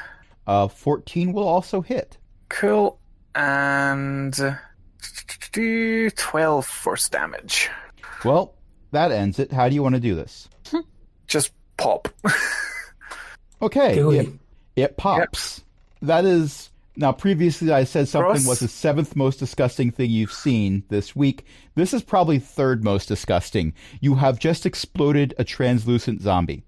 14 will also hit. Cool. And 12 force damage. Well, that ends it. How do you want to do this? Just pop. Okay. It pops. Yep. That is... Now, previously I said something was the 7th most disgusting thing you've seen this week. This is probably 3rd most disgusting. You have just exploded a translucent zombie.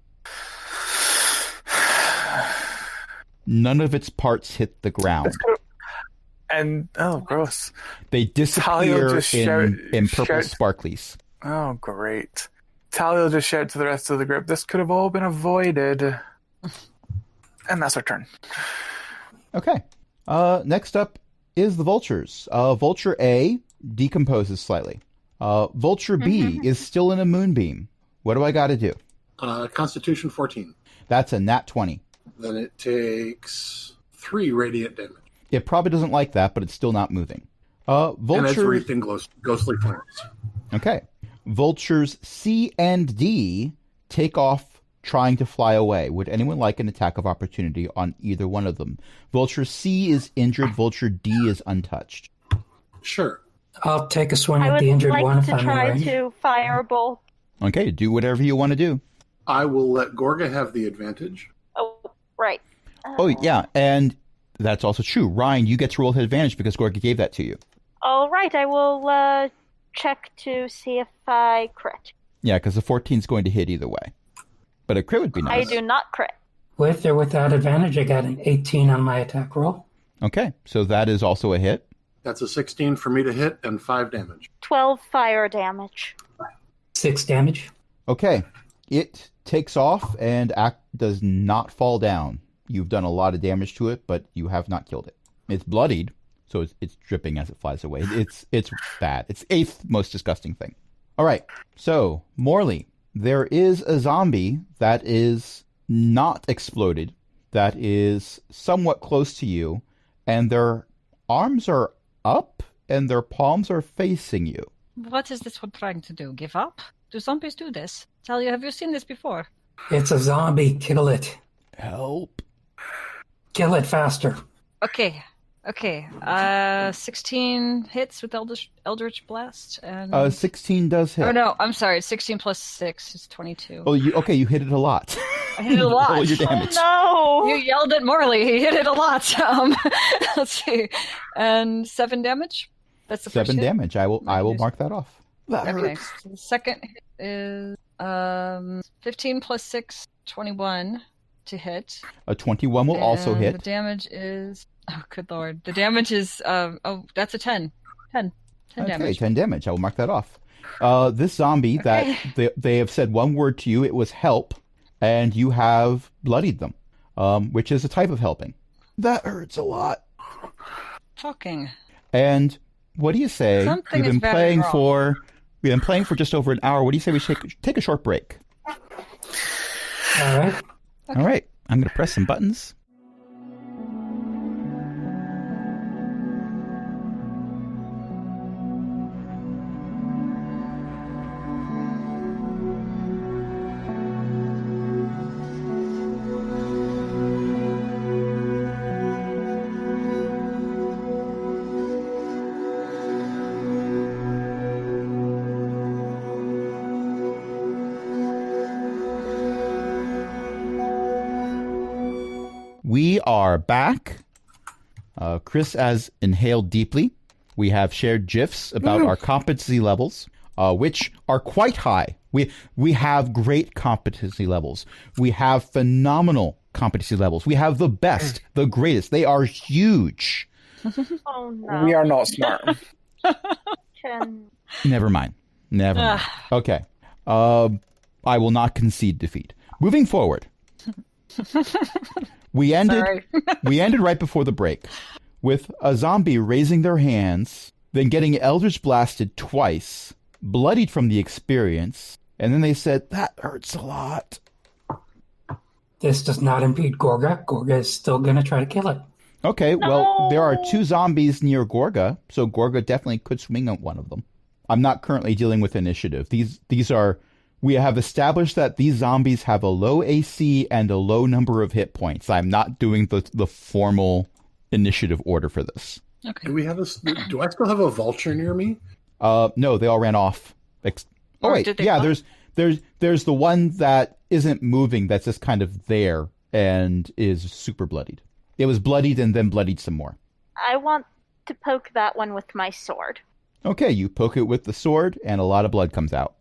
None of its parts hit the ground. And, gross. They disappear in purple sparklies. Oh, great. Talia will just shout to the rest of the group, this could have all been avoided. And that's our turn. Okay. Next up is the vultures. Vulture A decomposes slightly. Vulture B is still in a moonbeam. What do I got to do? Constitution 14. That's a nat 20. Then it takes 3 radiant damage. It probably doesn't like that, but it's still not moving. Vulture... And it's wreathed in ghostly flames. Okay. Vultures C and D take off trying to fly away. Would anyone like an attack of opportunity on either one of them? Vulture C is injured. Vulture D is untouched. Sure. I'll take a swing at the injured one if I'm in I would like range. to try to firebolt. Okay, do whatever you want to do. I will let Gorga have the advantage. Oh, right. Oh, yeah, and that's also true. Ryan, you get to roll with advantage because Gorga gave that to you. All right, I will check to see if I crit. Yeah, because the 14 is going to hit either way. But a crit would be nice. I do not crit. With or without advantage, I got an 18 on my attack roll. Okay, so that is also a hit. That's a 16 for me to hit and 5 damage. 12 fire damage. 6 damage. Okay, it takes off and does not fall down. You've done a lot of damage to it, but you have not killed it. It's bloodied, so it's dripping as it flies away. It's bad. It's 8th most disgusting thing. All right, so Morley, there is a zombie that is not exploded, that is somewhat close to you, and their arms are up and their palms are facing you. What is this one trying to do? Give up? Do zombies do this? Talia, have you seen this before? It's a zombie. Kill it. Help. Kill it faster. Okay. 16 hits with Eldritch Blast. And... 16 does hit. Oh, no, I'm sorry. 16 plus 6 is 22. Oh, you hit it a lot. I hit it a lot. Roll your damage. Oh, You yelled at Morley. He hit it a lot. Let's see. And 7 damage? That's the first 7 hit? damage. I will mark that off. That Okay. hurts. So the second hit is 15 plus 6, 21 to hit. A 21 will also And hit. The damage is... Oh, good lord. The damage is... that's a 10. 10 Okay, damage. 10 damage. I will mark that off. This zombie that they have said one word to you, it was help, and you have bloodied them, which is a type of helping. That hurts a lot. Talking. And what do you say? Something We've is been very playing wrong. We've been playing for just over an hour. What do you say we take a short break? All right. All right. I'm going to press some buttons. We are back. Chris has inhaled deeply. We have shared GIFs about our competency levels, which are quite high. We have great competency levels. We have phenomenal competency levels. We have the best, the greatest. They are huge. Oh no. We are not smart. Never mind. Okay. I will not concede defeat. Moving forward. We ended right before the break with a zombie raising their hands, then getting Eldritch blasted twice, bloodied from the experience, and then they said, "That hurts a lot." This does not impede Gorga. Gorga is still going to try to kill it. Okay, well, there are 2 zombies near Gorga, so Gorga definitely could swing on one of them. I'm not currently dealing with initiative. These are... We have established that these zombies have a low AC and a low number of hit points. I'm not doing the formal initiative order for this. Okay. Do I still have a vulture near me? No, they all ran off. There's the one that isn't moving that's just kind of there and is super bloodied. It was bloodied and then bloodied some more. I want to poke that one with my sword. Okay, you poke it with the sword and a lot of blood comes out.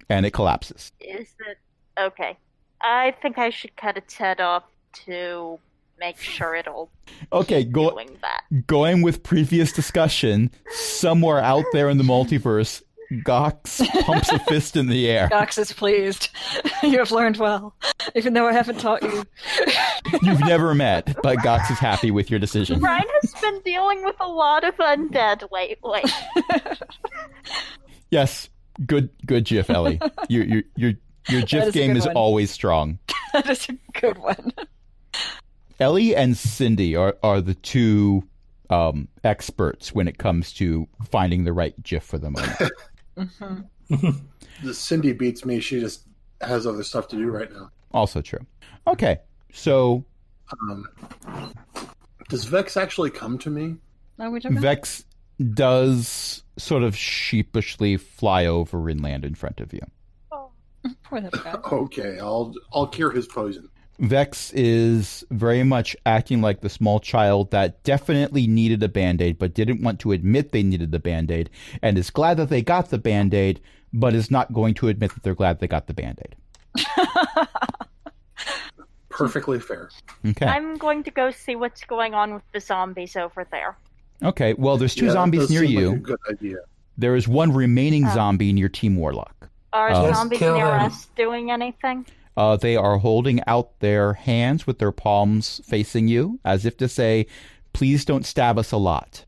And it collapses. Is it... Okay. I think I should cut its head off to make sure it'll keep doing that. Going with previous discussion, somewhere out there in the multiverse, Gox pumps a fist in the air. Gox is pleased. You have learned well, even though I haven't taught you. You've never met, but Gox is happy with your decision. Ryan has been dealing with a lot of undead lately. Yes. Good GIF, Ellie. Your GIF game is always strong. That is a good one. Ellie and Cindy are the 2 experts when it comes to finding the right GIF for the moment. The Cindy beats me. She just has other stuff to do right now. Also true. Okay, so... does Vex actually come to me? Vex does sort of sheepishly fly over and land in front of you. Oh, poor little guy. Okay, I'll cure his poison. Vex is very much acting like the small child that definitely needed a Band-Aid but didn't want to admit they needed the Band-Aid, and is glad that they got the Band-Aid but is not going to admit that they're glad they got the Band-Aid. Perfectly fair. Okay. I'm going to go see what's going on with the zombies over there. Okay, well, there's 2 zombies near you. Like a good idea. There is 1 remaining zombie near Team Warlock. Are zombies near us doing anything? They are holding out their hands with their palms facing you, as if to say, "Please don't stab us a lot."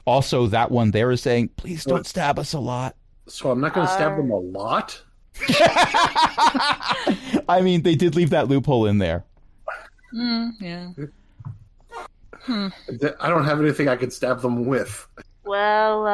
Also, that one there is saying, "Please don't stab us a lot." So I'm not going to stab them a lot? I mean, they did leave that loophole in there. Yeah. I don't have anything I could stab them with. Well,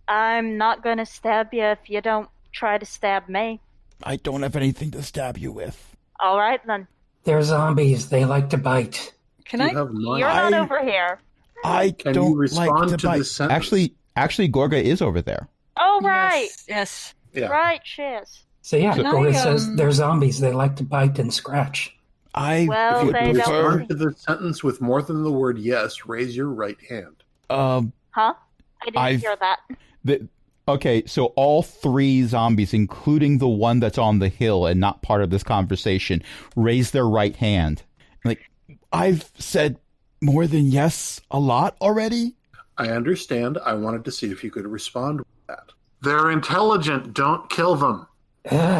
I'm not gonna stab you if you don't try to stab me. I don't have anything to stab you with. All right, then. They're zombies. They like to bite. Can I? You're not over here. I Can don't you respond like to to bite. this sentence? Actually, Gorga is over there. Oh, right. Yes. Yeah. Right, she is. So yeah, Can Gorga I, says they're zombies. They like to bite and scratch. Well, If you they respond don't. to the sentence with more than the word yes, raise your right hand. Huh? I didn't hear that. Okay, so all 3 zombies, including the one that's on the hill and not part of this conversation, raise their right hand. Like, I've said more than yes a lot already? I understand. I wanted to see if you could respond with that. They're intelligent. Don't kill them.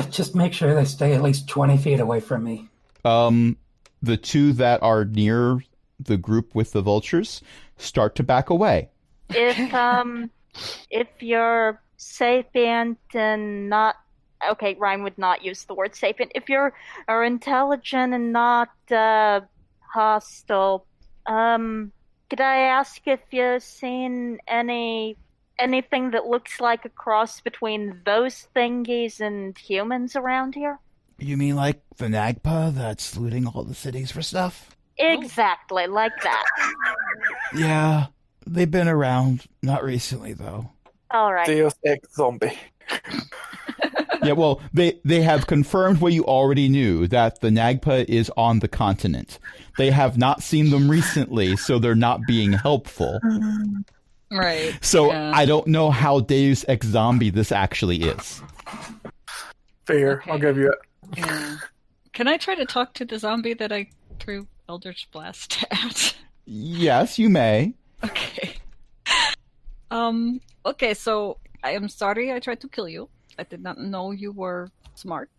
Just make sure they stay at least 20 feet away from me. The 2 that are near the group with the vultures start to back away. If you're sapient and not... Okay, Ryan would not use the word sapient. If you're are intelligent and not hostile, could I ask if you've seen anything that looks like a cross between those thingies and humans around here? You mean like the Nagpa that's looting all the cities for stuff? Exactly, like that. Yeah, they've been around. Not recently, though. All right. Deus Ex Zombie. Yeah, well, they have confirmed what you already knew, that the Nagpa is on the continent. They have not seen them recently, so they're not being helpful. Right. So yeah. I don't know how Deus Ex Zombie this actually is. Fair. Okay. I'll give you it. Yeah. Can I try to talk to the zombie that I threw Eldritch Blast at? Yes, you may. Okay. Okay, so I am sorry I tried to kill you. I did not know you were smart.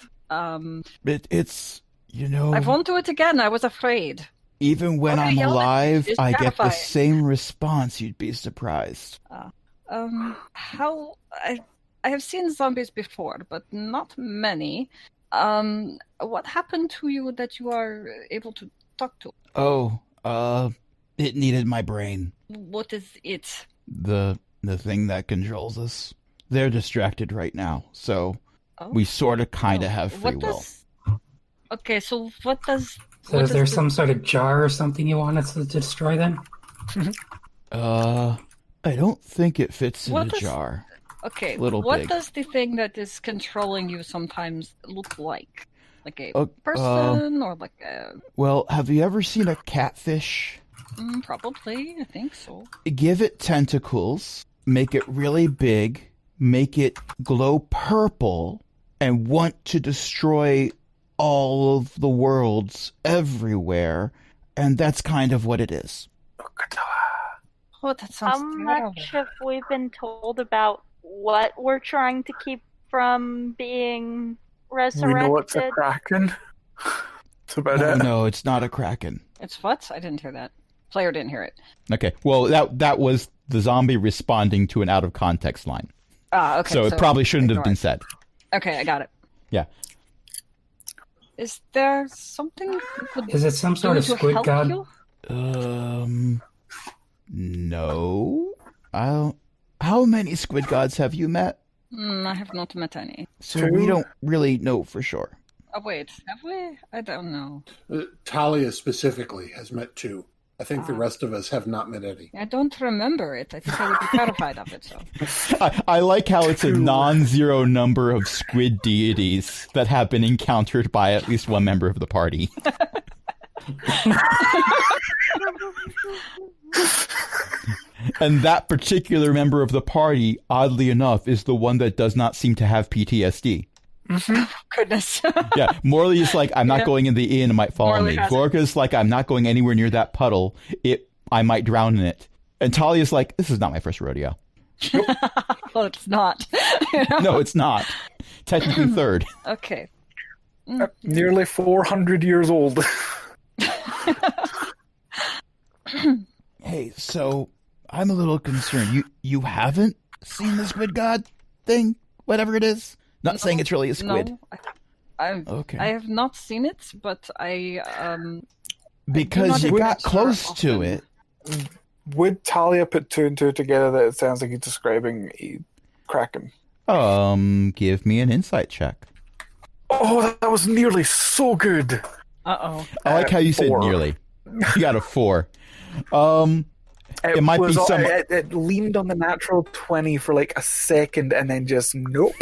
It's, you know, I won't do it again. I was afraid. even when Okay, I'm yell at me. alive, It's I get the terrifying. same response. You'd be surprised. How I have seen zombies before, but not many. What happened to you that you are able to talk to? Oh, it needed my brain. What is it? The thing that controls us. They're distracted right now, so Oh. we sort of kind of have free What will. does? Okay, so what does? So what is does there the- some sort of jar or something you want us to destroy then? I don't think it fits in What a does- jar. Okay, Little what big. does the thing that is controlling you sometimes look like? Like a Uh, person or like a? Well, have you ever seen a catfish? Probably, I think so. Give it tentacles, make it really big, make it glow purple, and want to destroy all of the worlds everywhere, and that's kind of what it is. Oh, that sounds How terrible. much have we been told about what we're trying to keep from being We resurrected? know it's a kraken. That's about Oh it. no, it's not a kraken. It's what? I didn't hear that. Player didn't hear it. Okay, well that was the zombie responding to an out of context line, Ah, okay. so it probably shouldn't have ignore been it. said. Okay, I got it. Yeah. Is there something we could Is it some sort do of to squid help god? you? No. How many squid gods have you met? I have not met any. So Two? we don't really know for sure. Oh wait, have we? I don't know. Talia specifically has met 2. I think the rest of us have not met any. I don't remember it. I think I would be terrified of it. So I like how it's a non-zero number of squid deities that have been encountered by at least one member of the party. And that particular member of the party, oddly enough, is the one that does not seem to have PTSD. goodness. Yeah, Morley is like, I'm not Yeah. going in the inn, it might follow Morley me. has it. Gorga's like, I'm not going anywhere near that puddle, I might drown in it. And Talia's like, this is not my first rodeo. Well, it's not. No, it's not. Technically third. Okay. Nearly 400 years old. Hey, so I'm a little concerned. You haven't seen the squid god thing? Whatever it is? Not saying it's really a squid. No, I Okay. I have not seen it, but I Because do you not got adventure close to often. it. Would Talia put 2 and 2 together that it sounds like he's describing a kraken? Give me an insight check. Oh, that was nearly so good. Uh-oh. I like how you said 4. nearly. You got a 4. It might be was all- some- It leaned on the natural 20 for like a second and then just nope.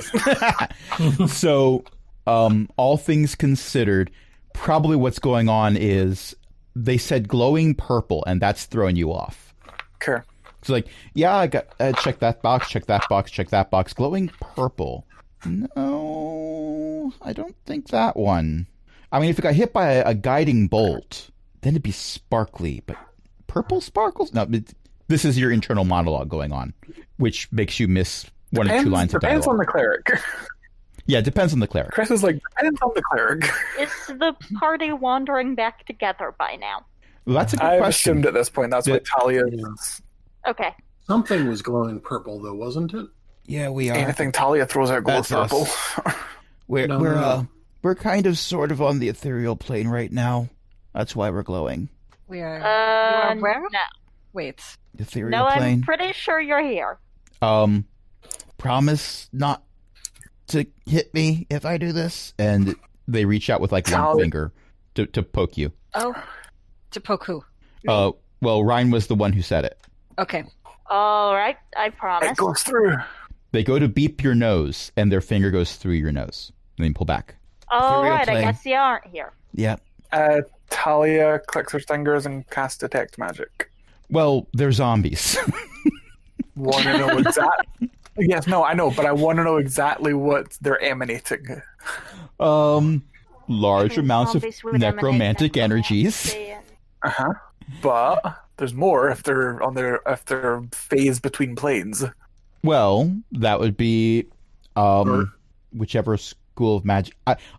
So, all things considered, probably what's going on is they said glowing purple, and that's throwing you off. Okay. It's like, yeah, I got check that box, check that box, check that box. Glowing purple. No, I don't think that one. I mean, if it got hit by a guiding bolt, then it'd be sparkly. But purple sparkles? No, this is your internal monologue going on, which makes you miss one or two lines of Depends dialogue. on the cleric. Yeah, it depends on the cleric. Chris is like, depends on the cleric. Is the party wandering back together by now? Well, that's a good I've question. assumed at this point that's what Talia Yeah. is. Okay. Something was glowing purple, though, wasn't it? Yeah, we are. Anything Talia throws out goes That's purple. us. We're No, we're no, no. we're kind of sort of on the ethereal plane right now. That's why we're glowing. We are. You are where? No. Wait. Ethereal No, I'm plane. pretty sure you're here. Promise not to hit me if I do this. And they reach out with like one Tally. finger to poke you. Oh, to poke who? Well, Ryan was the one who said it. Okay. All right, I It promise. goes through. They go to beep your nose, and their finger goes through your nose. And then you pull back. All Ethereal right, I plane. guess you aren't here. Yep. Talia clicks her fingers and casts Detect Magic. Well, they're zombies. Want to know exactly? Yes, no, I know, but I want to know exactly what they're emanating. Large amounts of Zombies would emanate necromantic energies. necromancy and- Uh-huh. But there's more if they're phased between planes. Well, that would be whichever school of magic.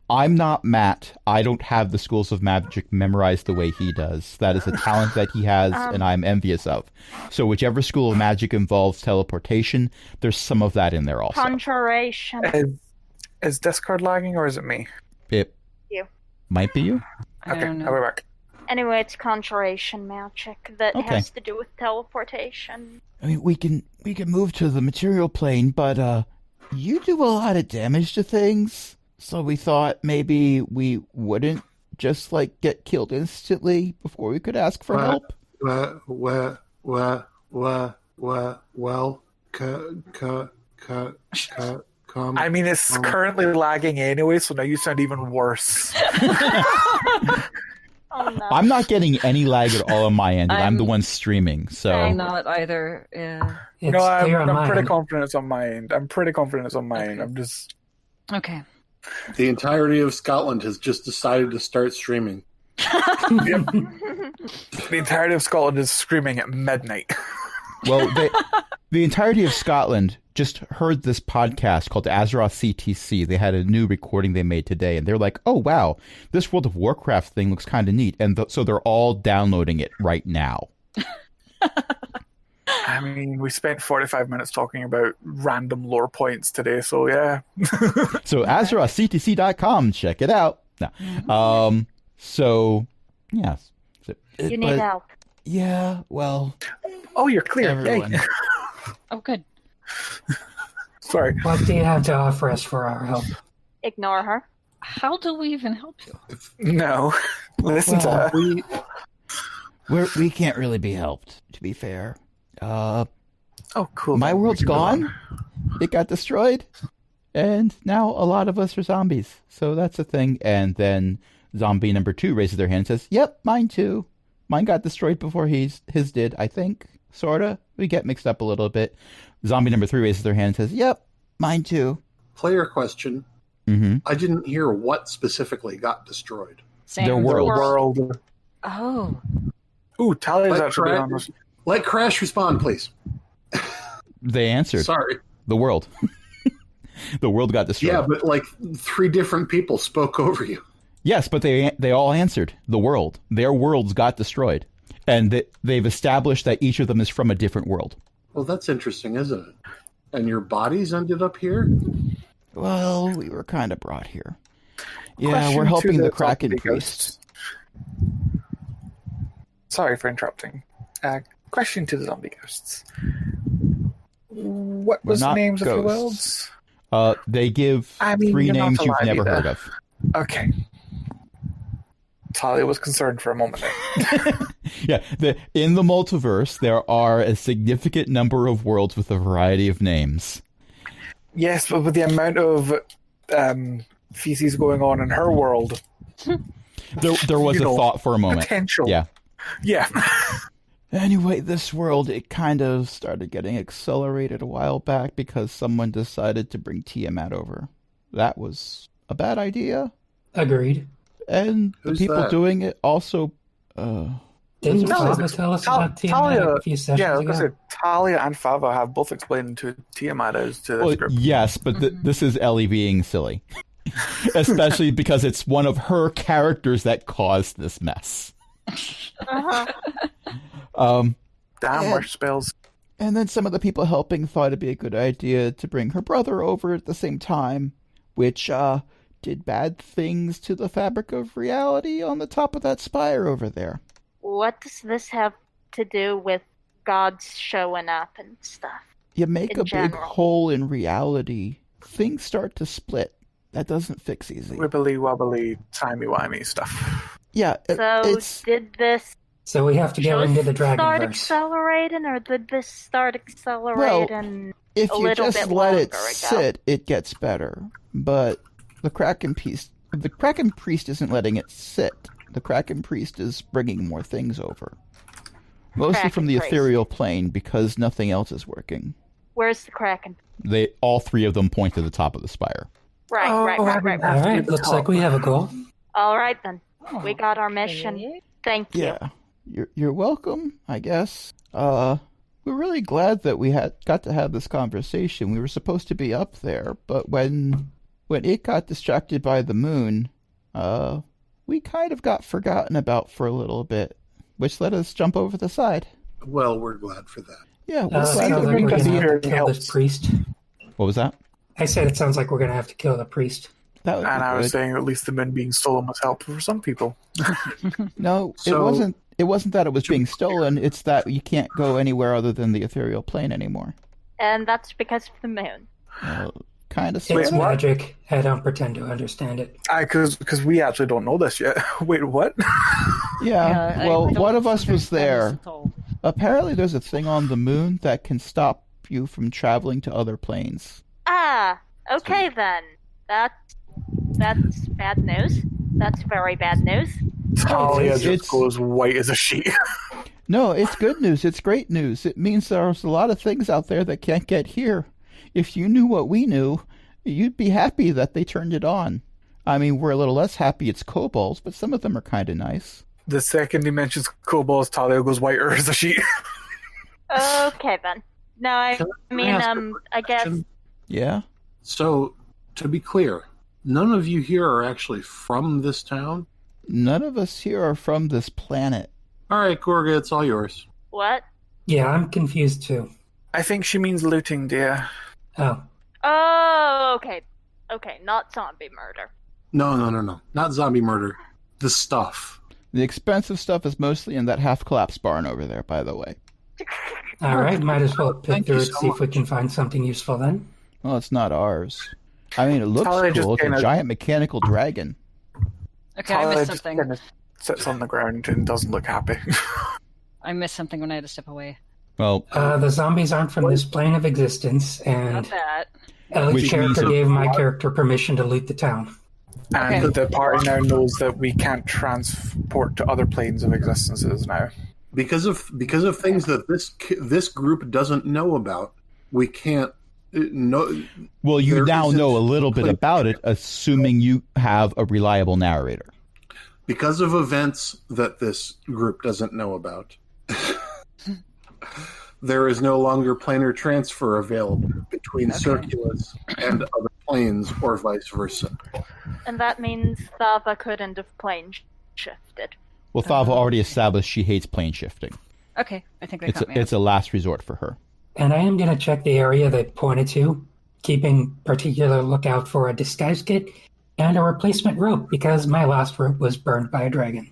I'm not Matt. I don't have the schools of magic memorized the way he does. That is a talent that he has, and I'm envious of. So whichever school of magic involves teleportation, there's some of that in there also. Conjuration. Is Discord lagging or is it me? It You. might be you. I Okay, don't know. I'll be back. Anyway, it's conjuration magic that Okay. has to do with teleportation. I mean, we can move to the material plane, but you do a lot of damage to things. So we thought maybe we wouldn't just like get killed instantly before we could ask for help. Come. I mean, it's currently lagging anyway, so now you sound even worse. Oh no. I'm not getting any lag at all on my end. I'm the I'm- one streaming, so I'm not either. Yeah. It's No, clear on I'm mine. pretty confident it's on my end. I'm just... Okay. The entirety of Scotland has just decided to start streaming. The entirety of Scotland is screaming at midnight. well, the entirety of Scotland just heard this podcast called Azeroth CTC. They had a new recording they made today, and they're like, "Oh wow, this World of Warcraft thing looks kind of neat," and so they're all downloading it right now. I mean, we spent 45 minutes talking about random lore points today, so yeah. So AzerothCTC.com, check it out. No. So yes. So, You need but- help. Yeah, well, Oh, you're clear. everyone. Yay. Oh, good. Sorry. What do you have to offer us for our help? Ignore her. How do we even help you? No. Listen to Well, her. we can't really be helped, to be fair. Oh, cool. My then. world's We can move gone. on. It got destroyed. And now a lot of us are zombies. So that's a thing. And then zombie number 2 raises their hand and says, "Yep, mine too. Mine got destroyed before his did, I think. Sorta. We get mixed up a little bit." Zombie number 3 raises their hand and says, "Yep, mine too." Player question. Mm-hmm. I didn't hear what specifically got destroyed. Same. Their world. World. Oh. Ooh, Talia's Let actually Crash- on this. Let Crash respond, please. They answered. Sorry. The world. The world got destroyed. Yeah, but like 3 different people spoke over you. Yes, but they all answered. The world. Their worlds got destroyed. And they've established that each of them is from a different world. Well, that's interesting, isn't it? And your bodies ended up here? Well, we were kind of brought here. Yeah, Question we're to helping the zombie Kraken ghosts. priest. Sorry for interrupting. Question to the zombie ghosts. What was the Not names of your ghosts. worlds? They give I mean, 3 you're not names you've alive never either. heard of. Okay. Talia was concerned for a moment there. Yeah, in the multiverse, there are a significant number of worlds with a variety of names. Yes, but with the amount of feces going on in her world, There was You a know, thought for a moment. potential. Yeah. Yeah. Anyway, this world, it kind of started getting accelerated a while back because someone decided to bring Tiamat over. That was a bad idea. agreed. And Who's the people that? doing it also... Didn't No, Fava tell us about Tiamat Talia, a few sessions yeah, I was ago? gonna say, Talia and Fava have both explained who Tiamat is to this Well, group. yes, but this is Ellie being silly. Especially because it's one of her characters that caused this mess. Uh-huh. Damn, Yeah. worse spells. And then some of the people helping thought it'd be a good idea to bring her brother over at the same time, which did bad things to the fabric of reality on the top of that spire over there. What does this have to do with gods showing up and stuff? You make In a big general. hole in reality, things start to split. That doesn't fix easy. Wibbly wobbly, timey wimey stuff. Yeah, So it's did this So we have to go Shall into the start Dragonverse. accelerating, or did this start accelerating If a you little just bit let longer it ago? sit, it gets better. But the Kraken Priest isn't letting it sit. The Kraken Priest is bringing more things over. Mostly Kraken from the Priest. ethereal plane, because nothing else is working. Where's the Kraken? All three of them point to the top of the spire. Right. All right, looks like we have a goal. All right then. Oh, We got our mission. okay. Thank you. Yeah, you're welcome, I guess. We're really glad that we got to have this conversation. We were supposed to be up there, but when it got distracted by the moon, we kind of got forgotten about for a little bit, which let us jump over the side. Well, we're glad for that. Yeah, we're Sounds glad like that we're we going could to be have here. to kill this priest. What was that? I said it sounds like we're going to have to kill the priest. That would be And I was good. saying at least the moon being stolen was helpful for some people. No, So- it wasn't. It wasn't that it was being stolen. It's that you can't go anywhere other than the ethereal plane anymore. And that's because of the moon. Kind of. It's Wait, what? magic. I don't pretend to understand it. Because we actually don't know this yet. Wait, what? Yeah. I Well, don't one of us was understand there. this at all. Apparently, there's a thing on the moon that can stop you from traveling to other planes. Ah, okay then. That's bad news. That's very bad news. Talia it's- just goes white as a sheet. No, it's good news. It's great news. It means there's a lot of things out there that can't get here. If you knew what we knew, you'd be happy that they turned it on. I mean, we're a little less happy it's kobolds, but some of them are kind of nice. The second he mentions kobolds, Talia goes whiter as a sheet. Okay then. No, I Can mean, ask a I guess. question? Yeah? So, to be clear, none of you here are actually from this town? None of us here are from this planet. All right, Gorga, it's all yours. What? Yeah, I'm confused too. I think she means looting, dear. Oh, Oh, okay. Okay, not zombie murder. No. Not zombie murder. The stuff. The expensive stuff is mostly in that half-collapsed barn over there, by the way. all right. Might as well pick Thank through you it, so see if we much. can find something useful then. Well, it's not ours. I mean, it looks Talia just cool. It's a kinda- giant mechanical dragon. Okay, I Talia missed just something. kind of sits on the ground and doesn't look happy. I missed something when I had to step away. Well, The zombies aren't from this plane of existence, Not and that. Ellie's Which character means- gave my character permission to loot the town. And Okay. the party now knows that we can't transport to other planes of existences now. Because of things that this group doesn't know about, we can't know. well, you There now isn't know a little bit clear- about it, assuming you have a reliable narrator. Because of events that this group doesn't know about, there is no longer planar transfer available between Circulus and other planes, or vice versa. And that means Thava couldn't have plane shifted. Well, Thava already established she hates plane shifting. Okay, I think they It's caught me. a last resort for her. And I am going to check the area they pointed to, keeping particular lookout for a disguise kit and a replacement rope, because my last rope was burned by a dragon.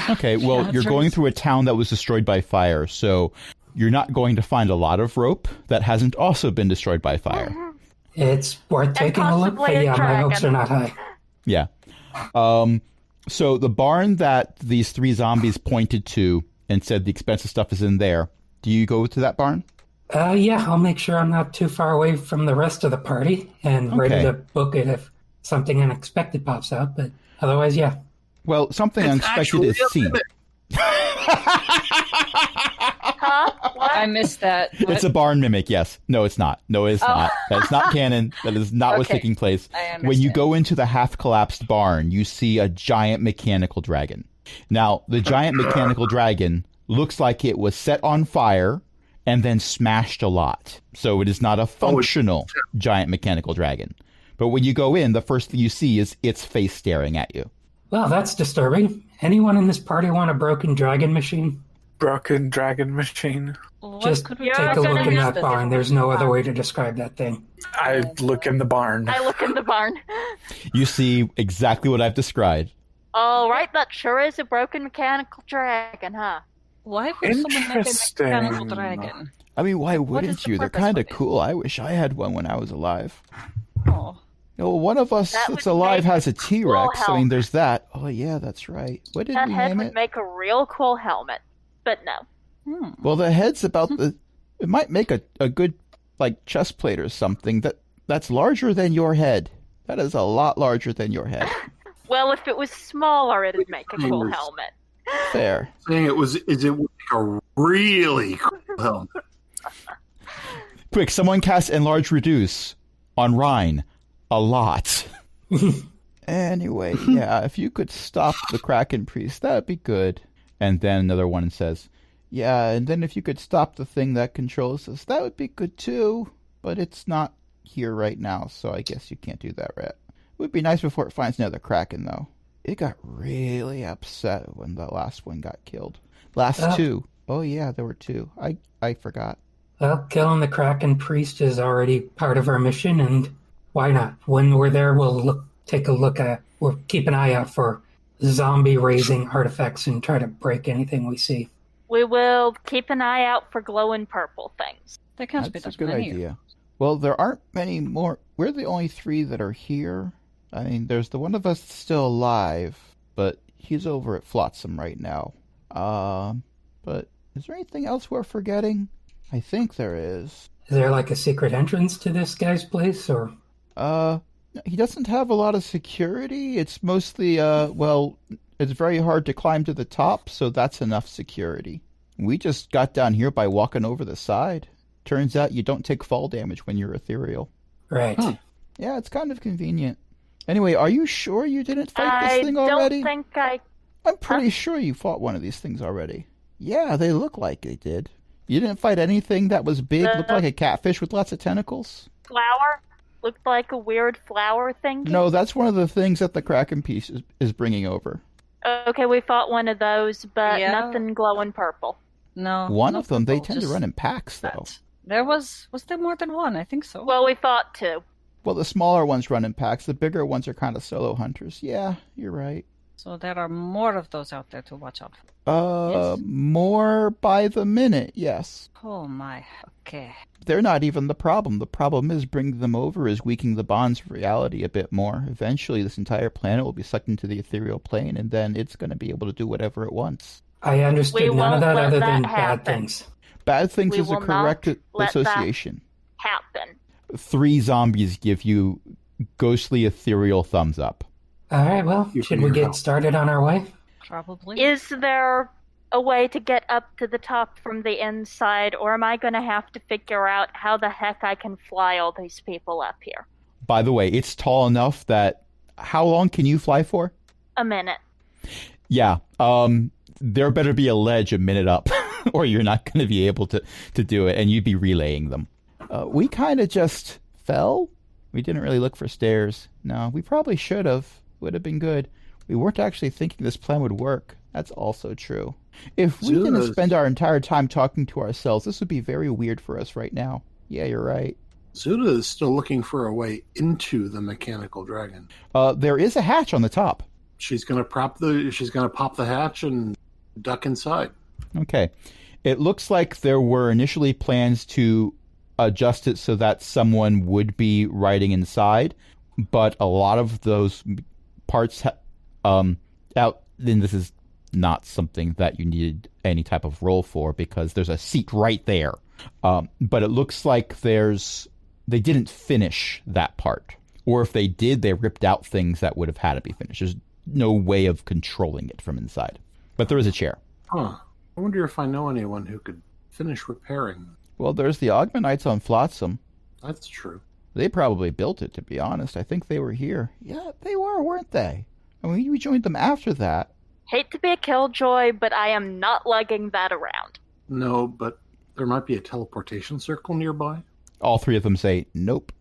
Okay, well, that's you're right. going through a town that was destroyed by fire, so you're not going to find a lot of rope that hasn't also been destroyed by fire. It's worth taking a look, but possibly a yeah, my hopes are dragon. not high. Yeah. So the barn that these three zombies pointed to and said the expensive stuff is in there, do you go to that barn? Yeah, I'll make sure I'm not too far away from the rest of the party and ready Okay. to book it if something unexpected pops out, but otherwise, yeah. Well, something unexpected is C. Huh? What? I missed that. It's a barn mimic, yes. No, it's not. No, it's not. That's not canon. That is not what's Okay. taking place. I understand. When you go into the half-collapsed barn, you see a giant mechanical dragon. Now, the giant mechanical dragon looks like it was set on fire and then smashed a lot. So it is not a functional giant mechanical dragon. But when you go in, the first thing you see is its face staring at you. Well, that's disturbing. Anyone in this party want a broken dragon machine? Broken dragon machine. What Just could we take Yeah, a I'm look gonna in use that this. barn. There's no other way to describe that thing. I look in the barn. I look in the barn. You see exactly what I've described. All right, that sure is a broken mechanical dragon, huh? Why would someone make a Interesting. mechanical dragon? I mean, why What is wouldn't the you? They're purpose kind of of it? cool. I wish I had one when I was alive. Oh, You know, one of us That that's would alive make has a T-Rex. I mean, helmet. there's that. Oh, yeah, that's right. What did That we head name would it? make a real cool helmet. but no. Well, the head's about the... It might make a good, like, chest plate or something that's larger than your head. That is a lot larger than your head. Well, if it was smaller, it'd make a cool helmet. Fair. Saying it would make a really cool helmet. Quick, someone cast Enlarge Reduce on Rhine. A lot. Anyway, yeah, if you could stop the Kraken Priest, that'd be good. And then another one says, yeah, and then if you could stop the thing that controls us, that would be good too. But it's not here right now, so I guess you can't do that, right? It would be nice before it finds another Kraken, though. It got really upset when the last one got killed. Last two. Oh, yeah, there were two. I forgot. Well, killing the Kraken Priest is already part of our mission, and why not? When we're there, we'll we'll keep an eye out for zombie-raising artifacts and try to break anything we see. We will keep an eye out for glowing purple things. There can't be That's a that good many. idea. Well, there aren't many more. We're the only three that are here. I mean, there's the one of us that's still alive, but he's over at Flotsam right now. But is there anything else we're forgetting? I think there is. Is there like a secret entrance to this guy's place, or? He doesn't have a lot of security. It's mostly, it's very hard to climb to the top, so that's enough security. We just got down here by walking over the side. Turns out you don't take fall damage when you're ethereal. Right. Yeah, it's kind of convenient. Anyway, are you sure you didn't fight this thing already? I don't think I'm pretty sure you fought one of these things already. Yeah, they look like they did. You didn't fight anything that was big, looked like a catfish with lots of tentacles? Flower? Looked like a weird flower thing? No, that's one of the things that the Kraken piece is bringing over. Okay, we fought one of those, but Yeah. nothing glowing purple. No. One not of them, they purple, tend to just run in packs, though. that. There was there more than one? I think so. Well, we fought two. Well, the smaller ones run in packs. The bigger ones are kind of solo hunters. Yeah, you're right. So there are more of those out there to watch out for. Yes. More by the minute, yes. Oh my. Okay. They're not even the problem. The problem is bringing them over is weakening the bonds of reality a bit more. Eventually, this entire planet will be sucked into the ethereal plane, and then it's going to be able to do whatever it wants. I understood We none of won't that let other that than happen. bad things. Bad things We is a will not correct let that- association. Happen. 3 zombies give you ghostly ethereal thumbs up. All right, well, You should for we your get help. started on our way? Probably. Is there a way to get up to the top from the inside, or am I going to have to figure out how the heck I can fly all these people up here? By the way, it's tall enough that... How long can you fly for? A minute. Yeah, there better be a ledge a minute up, or you're not going to be able to do it, and you'd be relaying them. We kind of just fell. We didn't really look for stairs. No, we probably should have. Would have been good. We weren't actually thinking this plan would work. That's also true. If we didn't spend our entire time talking to ourselves, this would be very weird for us right now. Yeah, you're right. Zuda is still looking for a way into the mechanical dragon. There is a hatch on the top. She's gonna pop the hatch and duck inside. Okay. It looks like there were initially plans to adjust it so that someone would be riding inside, but a lot of those parts out. Then this is not something that you needed any type of roll for because there's a seat right there. But it looks like they didn't finish that part, or if they did, they ripped out things that would have had to be finished. There's no way of controlling it from inside, but there is a chair. Huh. I wonder if I know anyone who could finish repairing. Well, there's the Augmenites on Flotsam. That's true. They probably built it, to be honest. I think they were here. Yeah, they were, weren't they? I mean, we joined them after that. Hate to be a killjoy, but I am not lugging that around. No, but there might be a teleportation circle nearby. All 3 of them say, nope.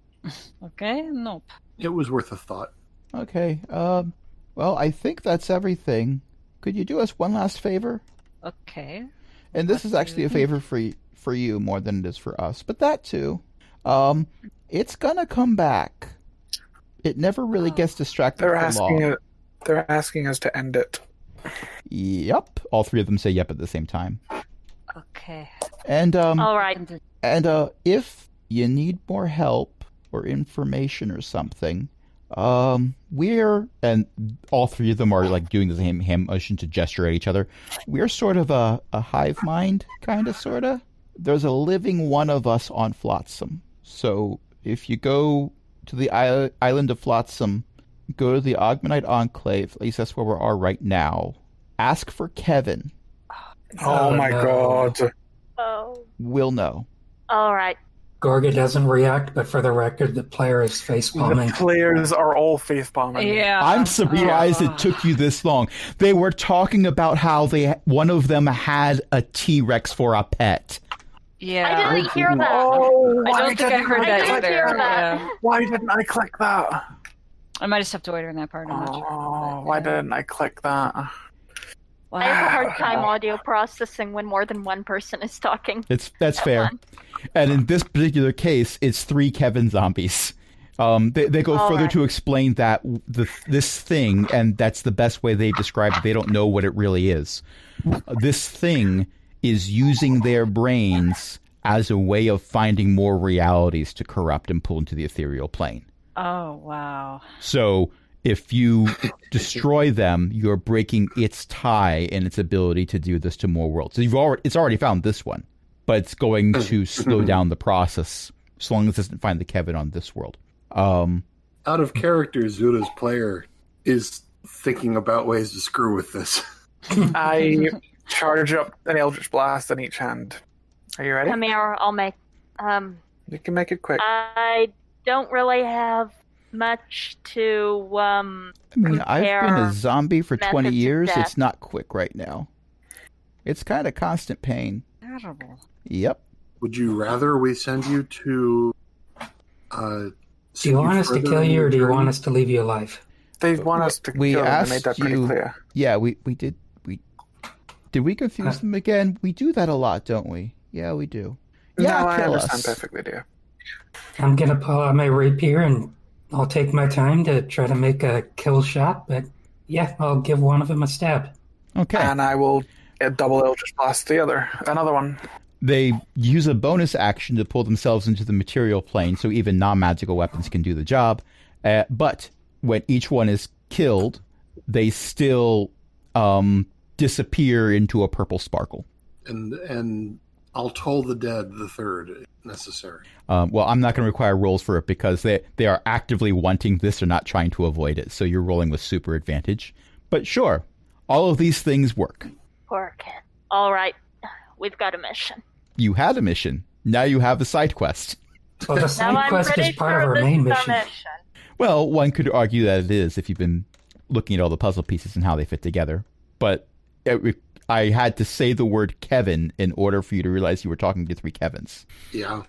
Okay, nope. It was worth a thought. Okay, well, I think that's everything. Could you do us one last favor? Okay. And this is actually a favor for you more than it is for us, but that too. It's gonna come back. It never really gets distracted for long. They're asking us to end it. Yep. All 3 of them say yep at the same time. Okay. And All right. if you need more help or information or something, And all three of them are like doing the same hand motion to gesture at each other. We're sort of a hive mind, kind of, sort of. There's a living one of us on Flotsam. So if you go to the island of Flotsam, go to the Ogmanite Enclave, at least that's where we are right now. Ask for Kevin. Oh my god. Oh. We'll know. All right. Gorga doesn't react, but for the record, the player is face The palming. players are all face palming. Yeah. I'm surprised it took you this long. They were talking about how one of them had a T-Rex for a pet. Yeah. I didn't hear that. Oh, I don't think I heard that didn't either. hear that. Yeah. Why didn't I click that? I might have stepped away during that part. I'm not sure. Oh, But, why yeah. didn't I click that? Wow. I have a hard time audio processing when more than one person is talking. That's fair. on. And in this particular case, it's 3 Kevin zombies. They go All furder right. to explain that this thing, and that's the best way they describe it. They don't know what it really is. This thing is using their brains as a way of finding more realities to corrupt and pull into the ethereal plane. Oh, wow. So if you destroy them, you're breaking its tie and its ability to do this to more worlds. So it's already found this one, but it's going to slow down the process as long as it doesn't find the Kevin on this world. Out of character, Zuda's player is thinking about ways to screw with this. I charge up an Eldritch Blast in each hand. Are you ready? Come here, I'll make. You can make it quick. I don't really have much to. I mean, I've been a compare zombie for 20 methods of years. death. It's not quick right now. It's kind of constant pain. Terrible. Yep. Would you rather we send you to... Do you want us to kill you, or do you want us to leave you alive? They want us to We kill them. asked They made that pretty you- clear. Yeah, we did. Did we confuse them again? We do that a lot, don't we? Yeah, we do. Yeah, No, I kill understand us. perfectly, dear. I'm gonna pull out my rapier and I'll take my time to try to make a kill shot, but yeah, I'll give one of them a stab. Okay. And I will double Eldritch Blast another one. They use a bonus action to pull themselves into the material plane, so even non-magical weapons can do the job. But when each one is killed, they still disappear into a purple sparkle. And I'll toll the dead the third, if necessary. Well, I'm not going to require rolls for it because they are actively wanting this or not trying to avoid it, so you're rolling with super advantage. But sure, all of these things work. Poor kid. All right, we've got a mission. You had a mission. Now you have a side quest. Well, the Now side I'm quest pretty is part sure of our this main is the mission. Well, one could argue that it is if you've been looking at all the puzzle pieces and how they fit together. But I had to say the word Kevin in order for you to realize you were talking to 3 Kevins. Yeah.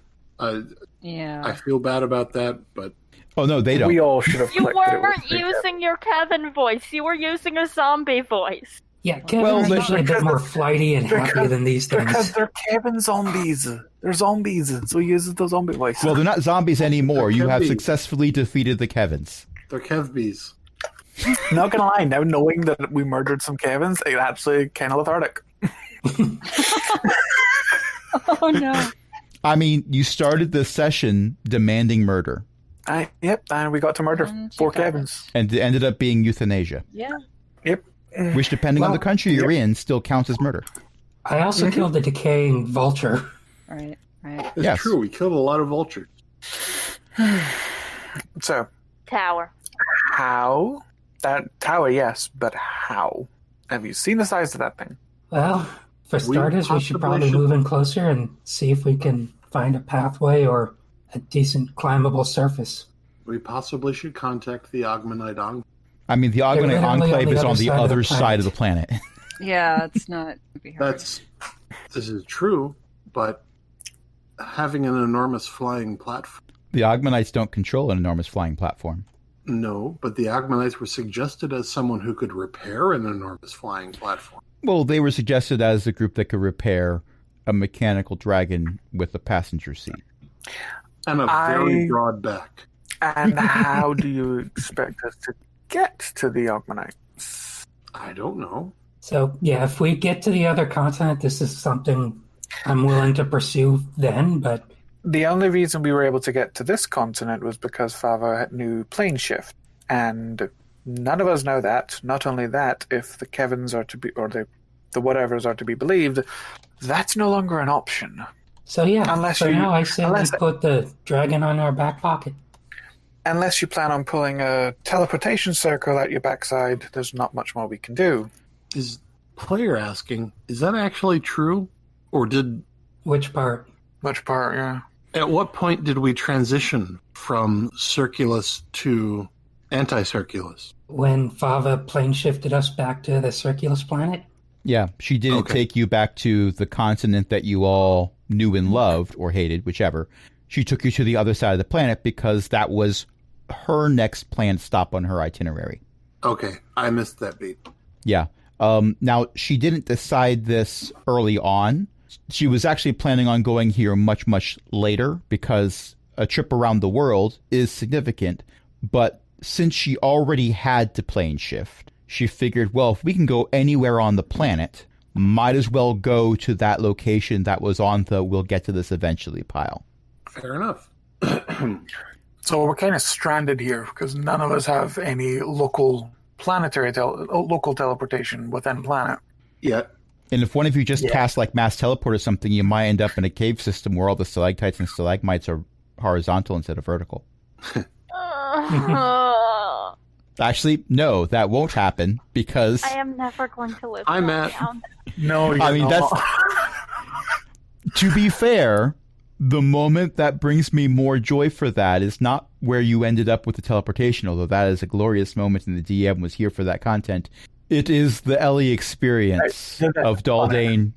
Yeah. I feel bad about that, but Oh, no, they don't. We all should have You clicked that it was weren't me. using your Kevin voice. You were using a zombie voice. Yeah, Kevin's Well, usually a bit because- more flighty and happy than these Because things. they're Kevin zombies. They're zombies, so he uses the zombie voice. Well, they're not zombies anymore. You have Kevin. successfully defeated the Kevins. they're Kevbees. Not gonna lie, now knowing that we murdered some Kevins, it's actually kind of lethargic. Oh, no. I mean, you started the session demanding murder, Yep, and we got to murder And you 4 got it. Kevins. and it ended up being euthanasia, Yeah. Yep. which, depending on the Well, country you're in, still counts as murder. I also killed a decaying vulture. Right. It's Yes. true, we killed a lot of vultures. So, Tower. how? That tower, yes, but how? Have you seen the size of that thing? Well, for starters, we should possibly probably should- move in closer and see if we can find a pathway or a decent climbable surface. We possibly should contact the Ogmanite Ong. I mean, the They're Ogmanite literally on Enclave the is other on the side of the other side of the planet. Yeah, it's not. It'd be hard. This is true, but having an enormous flying platform. The Ogmanites don't control an enormous flying platform. No, but the Ogmanites were suggested as someone who could repair an enormous flying platform. Well, they were suggested as a group that could repair a mechanical dragon with a passenger seat. And a very broad back. And how do you expect us to get to the Ogmanites? I don't know. So, yeah, if we get to the other continent, this is something I'm willing to pursue then, but The only reason we were able to get to this continent was because Fava knew plane shift. And none of us know that. Not only that, if the Kevins are to be, or the whatevers are to be believed, that's no longer an option. So yeah, Unless for you- now I say we unless- put the dragon on our back pocket. Unless you plan on pulling a teleportation circle out your backside, there's not much more we can do. Is player asking, is that actually true? Or did Which part? Much part, yeah. at what point did we transition from Circulus to anti-Circulus? When Fava plane shifted us back to the Circulus planet? Yeah, she didn't Okay. take you back to the continent that you all knew and loved, or hated, whichever. She took you to the other side of the planet because that was her next planned stop on her itinerary. Okay, I missed that beat. Yeah. Now, she didn't decide this early on. She was actually planning on going here much, much later because a trip around the world is significant. But since she already had to plane shift, she figured, well, if we can go anywhere on the planet, might as well go to that location that was on the we'll get to this eventually pile. Fair enough. So we're kind of stranded here because none of us have any local local teleportation within planet. Yeah. And if one of you just cast like mass teleport or something, you might end up in a cave system where all the stalactites and stalagmites are horizontal instead of vertical. Actually, no, that won't happen because I am never going to live I'm that at- down. No, I mean, that's to be fair, the moment that brings me more joy for that is not where you ended up with the teleportation, although that is a glorious moment and the DM was here for that content. It is the Ellie experience of Daldane.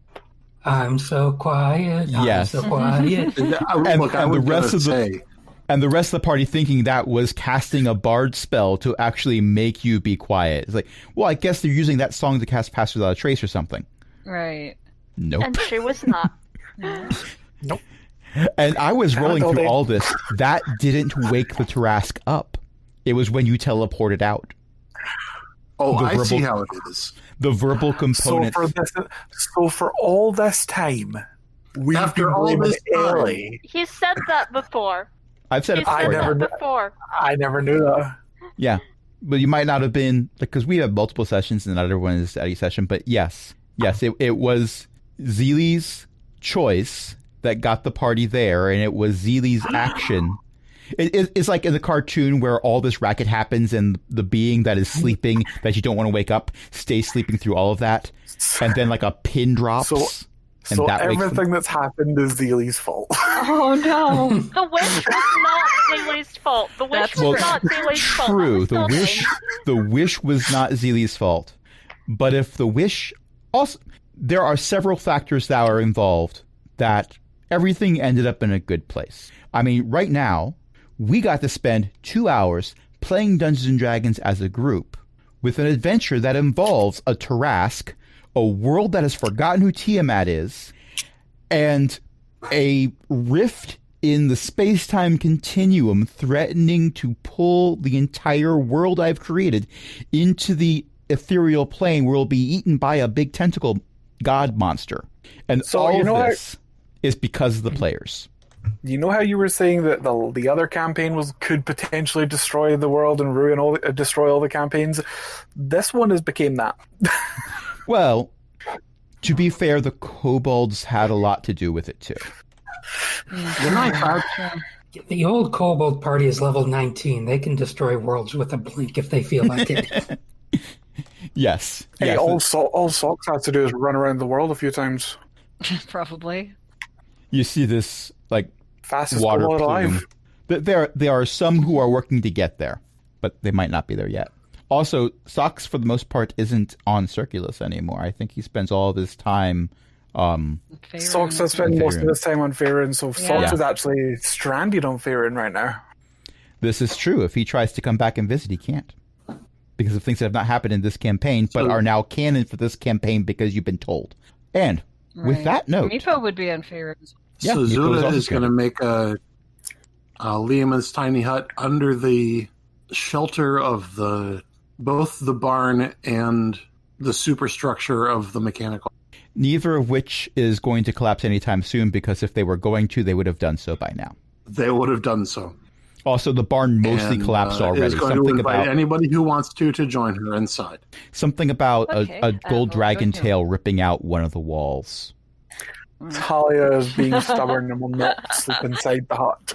I'm so quiet. Yes. I'm so quiet. And the rest of And the rest of the party thinking that was casting a bard spell to actually make you be quiet. It's like, well, I guess they're using that song to cast Pass Without a Trace or something. Right. Nope. And she was not. Nope. And I was rolling Daldane. through all this. That didn't wake the Tarask up. It was when you teleported out. Oh, the I see verbal- how it is. The verbal So components. for all this time, we've After been all blaming this time. Ellie. He said that before. I've said He it I before. said never that kn- before. I never knew that. Yeah. But you might not have been, because we have multiple sessions and not everyone is at each session. But yes, it was Zeely's choice that got the party there, and it was Zeely's action. It's like in the cartoon where all this racket happens and the being that is sleeping, that you don't want to wake up, stays sleeping through all of that. And then like a pin drops. And So that wakes them. everything that's happened is Zeely's fault. Oh no. The wish was not Zeely's fault. The wish That's was not Zeely's fault. That True. was The wish was not Zeely's fault. But if the wish also, there are several factors that are involved that everything ended up in a good place. I mean, right now, we got to spend 2 hours playing Dungeons and Dragons as a group with an adventure that involves a Tarask, a world that has forgotten who Tiamat is, and a rift in the space-time continuum threatening to pull the entire world I've created into the ethereal plane where it'll be eaten by a big tentacle god monster. And So, all you know of what? this is because of the players. You know how you were saying that the other campaign could potentially destroy the world and destroy all the campaigns? This one has became that. Well, to be fair, the kobolds had a lot to do with it too. When I thought, The old kobold party is level 19. They can destroy worlds with a blink if they feel like it. Yes. Hey, yes. all Socks has to do is run around the world a few times. Probably. You see this like Fastest water kobold plume. alive. There are some who are working to get there, but they might not be there yet. Also, Socks for the most part isn't on Circulus anymore. I think he spends all of his time. Socks has spent most of Faerun. his time on Faerun, so Yeah. Socks is actually stranded on Faerun right now. This is true. If he tries to come back and visit, he can't. Because of things that have not happened in this campaign, but So- are now canon for this campaign because you've been told. And with Right. that note, Meepo would be unfair. Yeah, so Nico's Zuda also is going to make a Liam's tiny hut under the shelter of both the barn and the superstructure of the mechanical. neither of which is going to collapse anytime soon, because if they were going to, they would have done so by now. They would have done so. Also, the barn mostly collapsed already. Is going to invite anybody who wants to join her inside. Something about Okay, a gold we'll dragon join you. tail ripping out one of the walls. Talia is being stubborn and will not sleep inside the hut.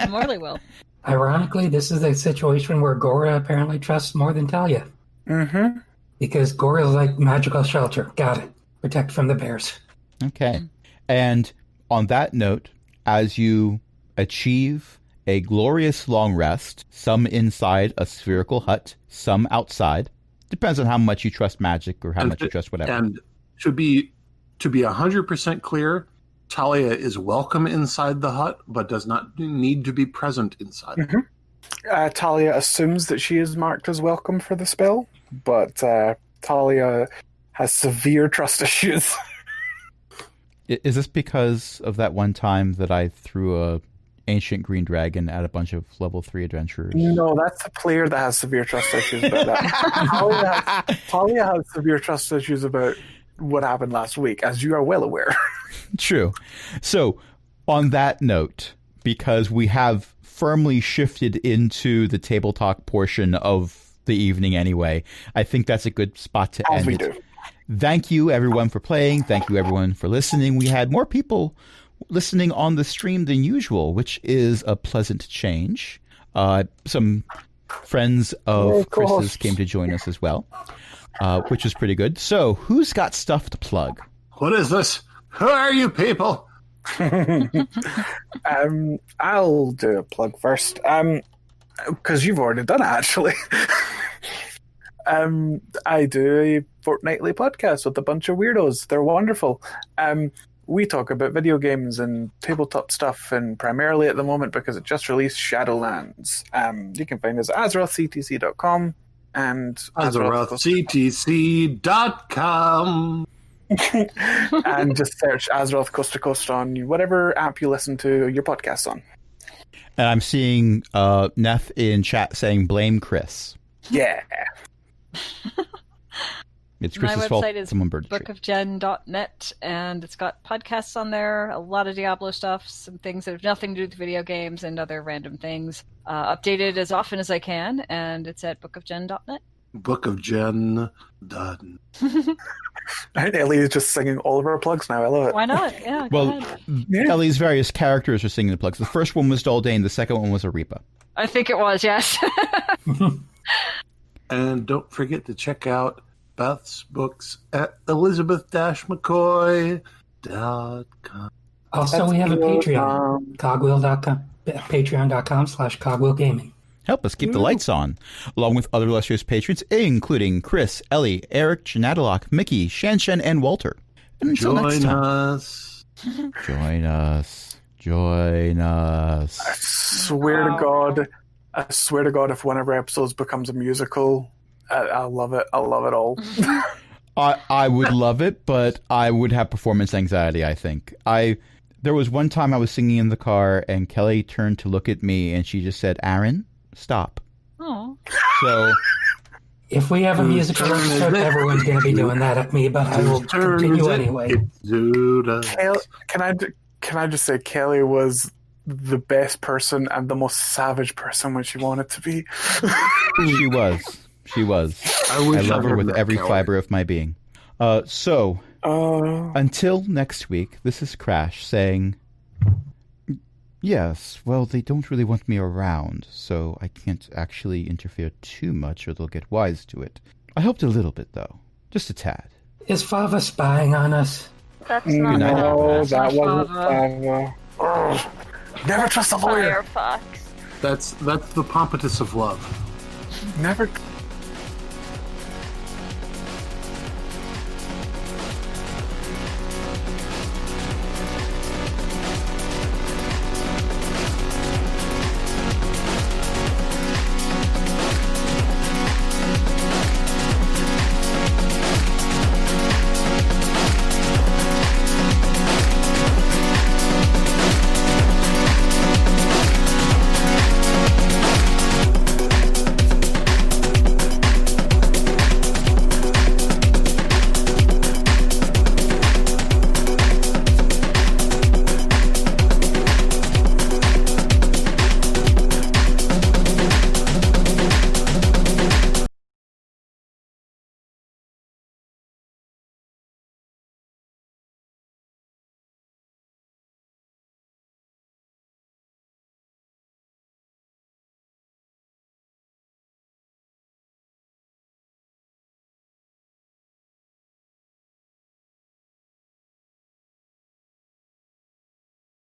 Morley will. Ironically, this is a situation where Gora apparently trusts more than Talia. Mm-hmm. Because Gora's like magical shelter. Got it. Protect from the bears. Okay. And on that note, as you achieve a glorious long rest, some inside a spherical hut, some outside, depends on how much you trust magic or how much you trust whatever. And to be 100% clear, Talia is welcome inside the hut, but does not need to be present inside. Mm-hmm. Talia assumes that she is marked as welcome for the spell, but Talia has severe trust issues. Is this because of that one time that I threw a ancient green dragon at a bunch of level 3 adventurers? No, that's the player that has severe trust issues about that. Talia has severe trust issues about what happened last week, as you are well aware. True. So, on that note, because we have firmly shifted into the table talk portion of the evening anyway, I think that's a good spot to As end we it. do. Thank you, everyone, for playing. Thank you, everyone, for listening. We had more people listening on the stream than usual, which is a pleasant change. Some friends of Chris's came to join us as well, which was pretty good. So, who's got stuff to plug? What is this? Who are you people? I'll do a plug first. Because you've already done it, actually. I do a fortnightly podcast with a bunch of weirdos. They're wonderful. We talk about video games and tabletop stuff, and primarily at the moment, because it just released, Shadowlands. You can find us at AzerothCTC.com and AzerothCTC.com. and just search Azeroth Coast to Coast on whatever app you listen to your podcasts on. And I'm seeing Neff in chat saying, blame Chris. Yeah. It's My Chris's fault. website is Someone burned a tree. bookofgen.net, and it's got podcasts on there, a lot of Diablo stuff, some things that have nothing to do with video games and other random things. Updated as often as I can, and it's at bookofgen.net. Book of Jen done. I think Ellie is just singing all of our plugs now. I love it. Why not? Yeah, go Well, ahead. Ellie's various characters are singing the plugs. The first one was Daldane. The second one was Arepa. I think it was, yes. And don't forget to check out Beth's books at elizabeth-mccoy.com. Also, we have a Patreon. Cogwheel.com. Patreon.com/cogwheelgaming. Help us keep the lights on, along with other illustrious patrons, including Chris, Ellie, Eric, Janadalock, Mickey, Shanshen, and Walter. And until next Join time, us. join us. Join us. I swear to God, if one of our episodes becomes a musical, I'll love it. I'll love it all. I would love it, but I would have performance anxiety, I think. There was one time I was singing in the car, and Kelly turned to look at me, and she just said, Aaron, stop. Oh. So, If we have a musical episode, everyone's going to be doing that at me, but I will continue anyway. Can I just say, Kelly was the best person and the most savage person when she wanted to be. she was. I love her with every fiber of my being. Until next week, this is Crash saying, yes, well, they don't really want me around, so I can't actually interfere too much or they'll get wise to it. I helped a little bit, though. Just a tad. Is Fava spying on us? That's not No, that Fava. wasn't. Never trust a lawyer. Firefox. That's the pompatus of love. Never